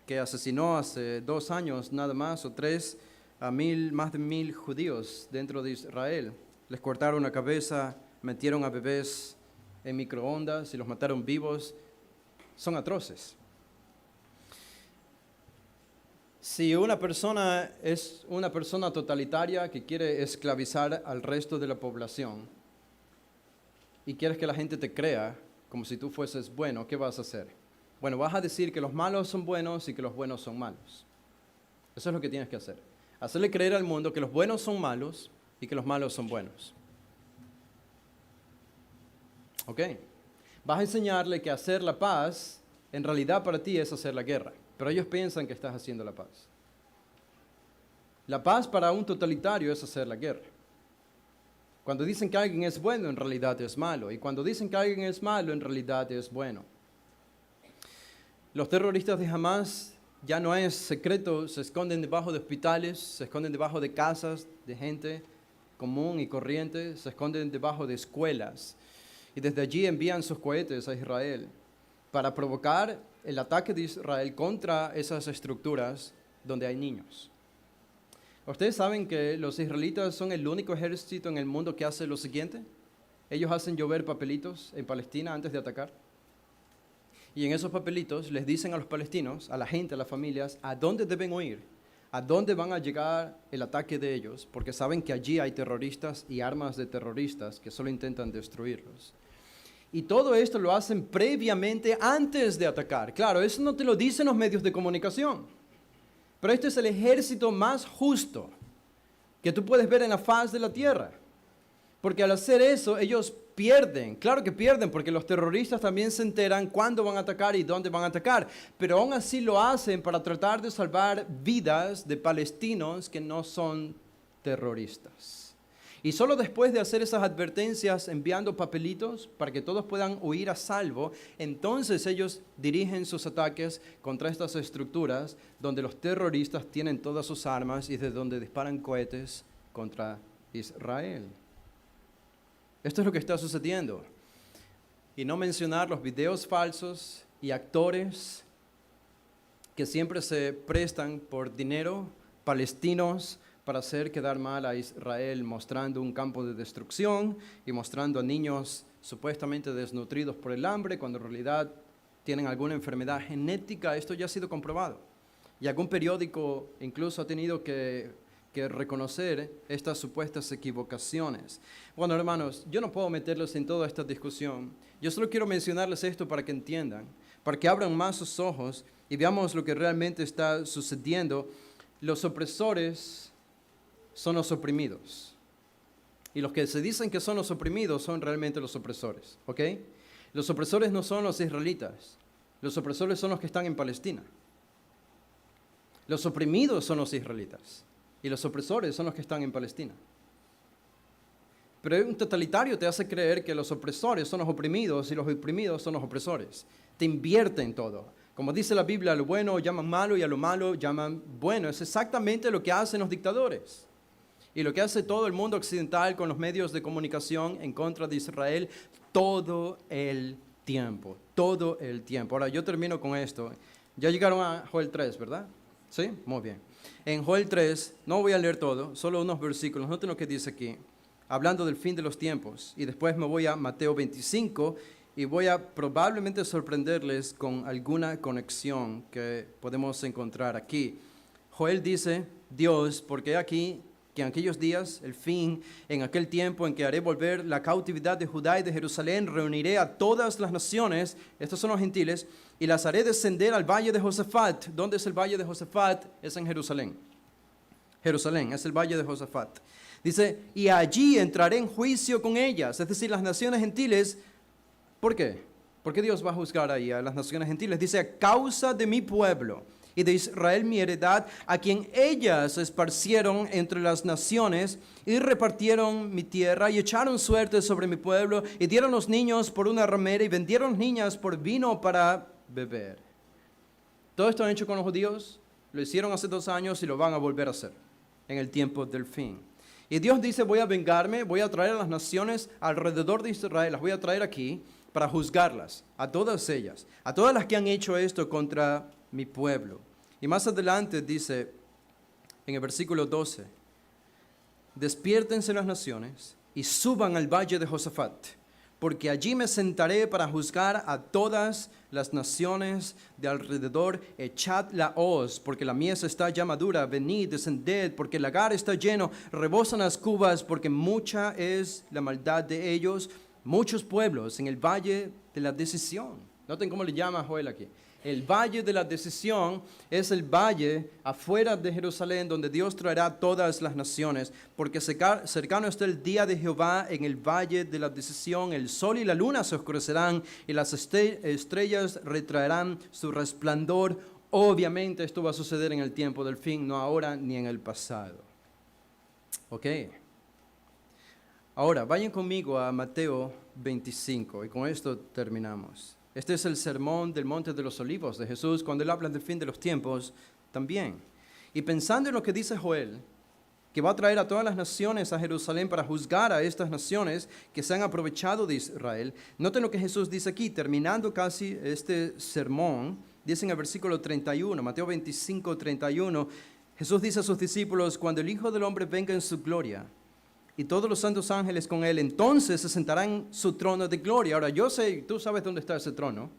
que asesinó hace 2 años nada más, o 3, a más de 1,000 judíos dentro de Israel. Les cortaron la cabeza, metieron a bebés en microondas y los mataron vivos. Son atroces. Si una persona es una persona totalitaria que quiere esclavizar al resto de la población y quieres que la gente te crea como si tú fueses bueno, ¿qué vas a hacer? Bueno, vas a decir que los malos son buenos y que los buenos son malos. Eso es lo que tienes que hacer. Hacerle creer al mundo que los buenos son malos y que los malos son buenos. ¿Ok? Vas a enseñarle que hacer la paz en realidad para ti es hacer la guerra. Pero ellos piensan que estás haciendo la paz. La paz para un totalitario es hacer la guerra. Cuando dicen que alguien es bueno, en realidad es malo. Y cuando dicen que alguien es malo, en realidad es bueno. Los terroristas de Hamas ya no es secreto, se esconden debajo de hospitales, se esconden debajo de casas de gente común y corriente, se esconden debajo de escuelas. Y desde allí envían sus cohetes a Israel para provocar el ataque de Israel contra esas estructuras donde hay niños. ¿Ustedes saben que los israelitas son el único ejército en el mundo que hace lo siguiente? Ellos hacen llover papelitos en Palestina antes de atacar. Y en esos papelitos les dicen a los palestinos, a la gente, a las familias, a dónde deben huir, a dónde van a llegar el ataque de ellos, porque saben que allí hay terroristas y armas de terroristas que solo intentan destruirlos. Y todo esto lo hacen previamente antes de atacar. Claro, eso no te lo dicen los medios de comunicación. Pero este es el ejército más justo que tú puedes ver en la faz de la tierra. Porque al hacer eso, ellos pierden. Claro que pierden, porque los terroristas también se enteran cuándo van a atacar y dónde van a atacar. Pero aún así lo hacen para tratar de salvar vidas de palestinos que no son terroristas. Y solo después de hacer esas advertencias, enviando papelitos para que todos puedan huir a salvo, entonces ellos dirigen sus ataques contra estas estructuras donde los terroristas tienen todas sus armas y desde donde disparan cohetes contra Israel. Esto es lo que está sucediendo. Y no mencionar los videos falsos y actores que siempre se prestan por dinero, palestinos, para hacer quedar mal a Israel, mostrando un campo de destrucción y mostrando a niños supuestamente desnutridos por el hambre, cuando en realidad tienen alguna enfermedad genética. Esto ya ha sido comprobado. Y algún periódico incluso ha tenido que reconocer estas supuestas equivocaciones. Bueno, hermanos, yo no puedo meterlos en toda esta discusión. Yo solo quiero mencionarles esto para que entiendan, para que abran más sus ojos y veamos lo que realmente está sucediendo. Los opresores son los oprimidos. Y los que se dicen que son los oprimidos son realmente los opresores, ¿ok? Los opresores no son los israelitas. Los opresores son los que están en Palestina. Los oprimidos son los israelitas. Y los opresores son los que están en Palestina. Pero un totalitario te hace creer que los opresores son los oprimidos y los oprimidos son los opresores. Te invierten todo. Como dice la Biblia, a lo bueno llaman malo y a lo malo llaman bueno. Es exactamente lo que hacen los dictadores. Y lo que hace todo el mundo occidental con los medios de comunicación en contra de Israel todo el tiempo. Todo el tiempo. Ahora, yo termino con esto. Ya llegaron a Joel 3, ¿verdad? ¿Sí? Muy bien. En Joel 3, no voy a leer todo, solo unos versículos. Noten lo que dice aquí, hablando del fin de los tiempos. Y después me voy a Mateo 25 y voy a probablemente sorprenderles con alguna conexión que podemos encontrar aquí. Joel dice, Dios, porque aquí, que en aquellos días, el fin, en aquel tiempo en que haré volver la cautividad de Judá y de Jerusalén, reuniré a todas las naciones, estos son los gentiles, y las haré descender al valle de Josafat. ¿Dónde es el valle de Josafat? Es en Jerusalén. Jerusalén, es el valle de Josafat. Dice, y allí entraré en juicio con ellas, es decir, las naciones gentiles. ¿Por qué? ¿Por qué Dios va a juzgar ahí a las naciones gentiles? Dice, a causa de mi pueblo y de Israel mi heredad, a quien ellas esparcieron entre las naciones y repartieron mi tierra y echaron suerte sobre mi pueblo y dieron los niños por una ramera y vendieron niñas por vino para beber. Todo esto han hecho con los judíos, lo hicieron hace 2 años y lo van a volver a hacer en el tiempo del fin. Y Dios dice, voy a vengarme, voy a traer a las naciones alrededor de Israel, las voy a traer aquí para juzgarlas, a todas ellas, a todas las que han hecho esto contra mi pueblo. Y más adelante dice, en el versículo 12, despiértense las naciones y suban al valle de Josafat, porque allí me sentaré para juzgar a todas las naciones de alrededor. Echad la hoz, porque la mies está ya madura. Venid, descended, porque el lagar está lleno. Rebosan las cubas, porque mucha es la maldad de ellos. Muchos pueblos en el valle de la decisión. Noten cómo le llama Joel aquí. El valle de la decisión es el valle afuera de Jerusalén donde Dios traerá todas las naciones, porque cercano está el día de Jehová en el valle de la decisión. El sol y la luna se oscurecerán y las estrellas retraerán su resplandor. Obviamente esto va a suceder en el tiempo del fin, no ahora ni en el pasado. Ok. Ahora, vayan conmigo a Mateo 25 y con esto terminamos. Este es el sermón del Monte de los Olivos de Jesús, cuando Él habla del fin de los tiempos también. Y pensando en lo que dice Joel, que va a traer a todas las naciones a Jerusalén para juzgar a estas naciones que se han aprovechado de Israel, noten lo que Jesús dice aquí, terminando casi este sermón, dice en el versículo 31, Mateo 25, 31, Jesús dice a sus discípulos, cuando el Hijo del Hombre venga en su gloria, y todos los santos ángeles con él, entonces se sentarán en su trono de gloria. Ahora, yo sé, tú sabes dónde está ese trono.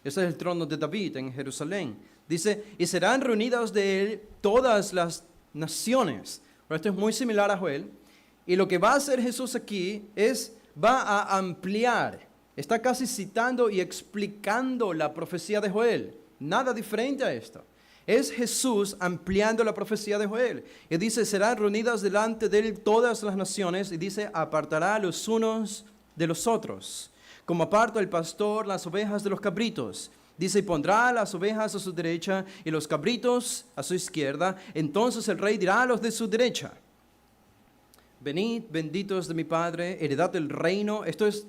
Ese es el trono de David en Jerusalén. Dice, y serán reunidas de él todas las naciones. Ahora, esto es muy similar a Joel. Y lo que va a hacer Jesús aquí es, va a ampliar. Está casi citando y explicando la profecía de Joel. Nada diferente a esto. Es Jesús ampliando la profecía de Joel. Y dice, serán reunidas delante de él todas las naciones. Y dice, apartará los unos de los otros, como aparta el pastor las ovejas de los cabritos. Dice, y pondrá las ovejas a su derecha y los cabritos a su izquierda. Entonces el rey dirá a los de su derecha, venid, benditos de mi Padre, heredad del reino. Esto es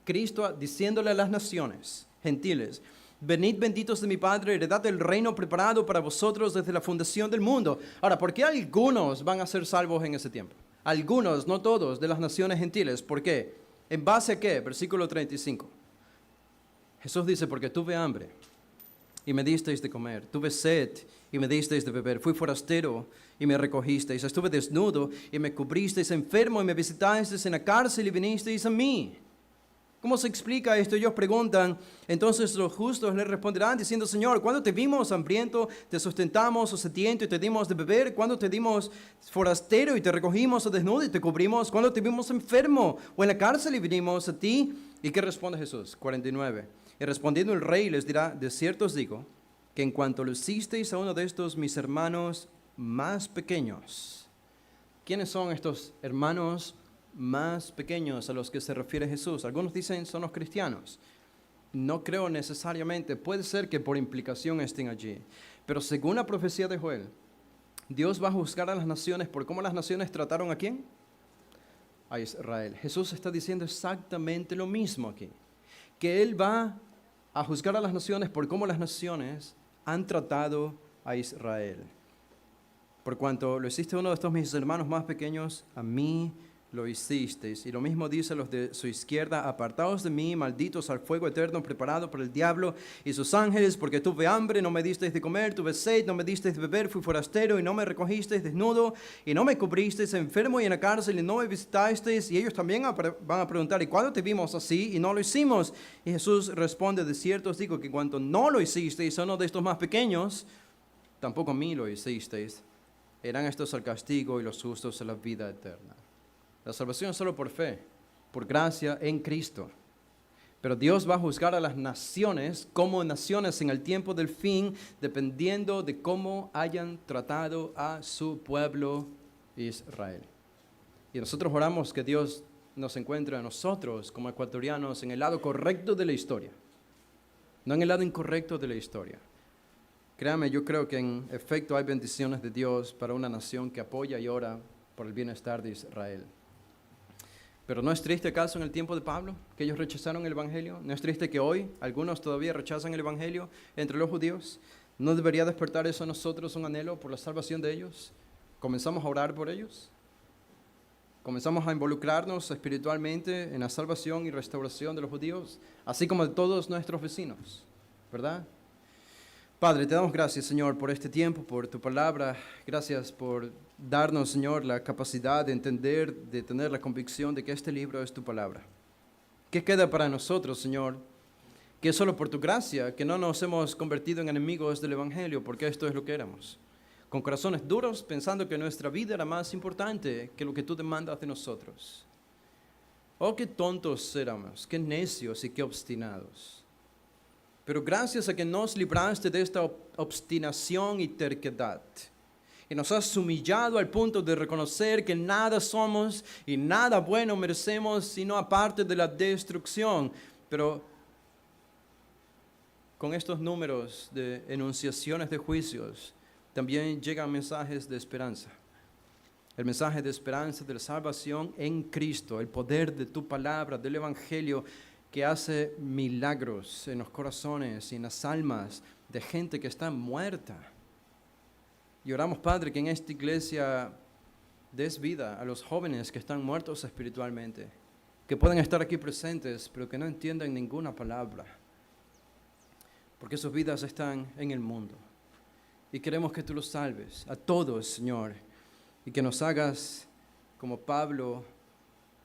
Cristo diciéndole a las naciones gentiles, venid benditos de mi Padre, heredad del reino preparado para vosotros desde la fundación del mundo. Ahora, ¿por qué algunos van a ser salvos en ese tiempo? Algunos, no todos, de las naciones gentiles. ¿Por qué? ¿En base a qué? Versículo 35. Jesús dice, porque tuve hambre y me disteis de comer, tuve sed y me disteis de beber, fui forastero y me recogisteis, estuve desnudo y me cubristeis, enfermo y me visitasteis, en la cárcel y vinisteis a mí. ¿Cómo se explica esto? Ellos preguntan. Entonces los justos le responderán diciendo, Señor, ¿cuándo te vimos hambriento, te sustentamos, o sediento y te dimos de beber? ¿Cuándo te dimos forastero y te recogimos, o desnudo y te cubrimos? ¿Cuándo te vimos enfermo o en la cárcel y vinimos a ti? ¿Y qué responde Jesús? 49. Y respondiendo el rey les dirá, de cierto os digo, que en cuanto lo hicisteis a uno de estos mis hermanos más pequeños. ¿Quiénes son estos hermanos más pequeños a los que se refiere Jesús? Algunos dicen son los cristianos. No creo necesariamente, puede ser que por implicación estén allí. Pero según la profecía de Joel, Dios va a juzgar a las naciones por cómo las naciones trataron ¿a quién? A Israel. Jesús está diciendo exactamente lo mismo aquí. Que Él va a juzgar a las naciones por cómo las naciones han tratado a Israel. Por cuanto lo hiciste a uno de estos mis hermanos más pequeños, a mí lo hicisteis. Y lo mismo dice los de su izquierda, apartaos de mí, malditos al fuego eterno preparado por el diablo y sus ángeles, porque tuve hambre, no me disteis de comer, tuve sed, no me disteis de beber, fui forastero y no me recogisteis, desnudo y no me cubristeis, enfermo y en la cárcel y no me visitasteis. Y ellos también van a preguntar, ¿y cuándo te vimos así y no lo hicimos? Y Jesús responde, de cierto os digo que cuando no lo hicisteis a uno de estos más pequeños, tampoco a mí lo hicisteis. Eran estos al castigo y los justos a la vida eterna. La salvación es solo por fe, por gracia en Cristo. Pero Dios va a juzgar a las naciones como naciones en el tiempo del fin, dependiendo de cómo hayan tratado a su pueblo Israel. Y nosotros oramos que Dios nos encuentre a nosotros como ecuatorianos en el lado correcto de la historia, no en el lado incorrecto de la historia. Créame, yo creo que en efecto hay bendiciones de Dios para una nación que apoya y ora por el bienestar de Israel. Pero ¿no es triste el caso en el tiempo de Pablo, que ellos rechazaron el Evangelio? ¿No es triste que hoy algunos todavía rechazan el Evangelio entre los judíos? ¿No debería despertar eso a nosotros un anhelo por la salvación de ellos? ¿Comenzamos a orar por ellos? ¿Comenzamos a involucrarnos espiritualmente en la salvación y restauración de los judíos, así como de todos nuestros vecinos? ¿Verdad? Padre, te damos gracias, Señor, por este tiempo, por tu palabra. Gracias por darnos, Señor, la capacidad de entender, de tener la convicción de que este libro es tu palabra. ¿Qué queda para nosotros, Señor? Que es solo por tu gracia que no nos hemos convertido en enemigos del Evangelio, porque esto es lo que éramos. Con corazones duros, pensando que nuestra vida era más importante que lo que tú demandas de nosotros. Oh, qué tontos éramos, qué necios y qué obstinados. Pero gracias a que nos libraste de esta obstinación y terquedad. Y nos has humillado al punto de reconocer que nada somos y nada bueno merecemos sino aparte de la destrucción. Pero con estos números de enunciaciones de juicios también llegan mensajes de esperanza. El mensaje de esperanza de la salvación en Cristo, el poder de tu palabra, del Evangelio, que hace milagros en los corazones y en las almas de gente que está muerta. Y oramos, Padre, que en esta iglesia des vida a los jóvenes que están muertos espiritualmente, que pueden estar aquí presentes, pero que no entiendan ninguna palabra, porque sus vidas están en el mundo. Y queremos que tú los salves a todos, Señor, y que nos hagas como Pablo,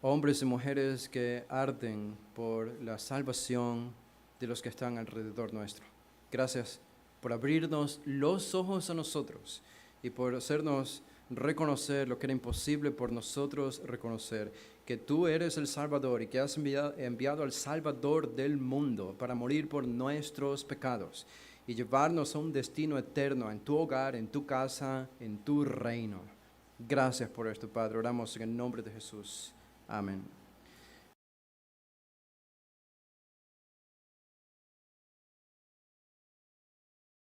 hombres y mujeres que arden por la salvación de los que están alrededor nuestro. Gracias por abrirnos los ojos a nosotros y por hacernos reconocer lo que era imposible por nosotros reconocer, que tú eres el Salvador y que has enviado al Salvador del mundo para morir por nuestros pecados y llevarnos a un destino eterno en tu hogar, en tu casa, en tu reino. Gracias por esto, Padre. Oramos en el nombre de Jesús. Amén.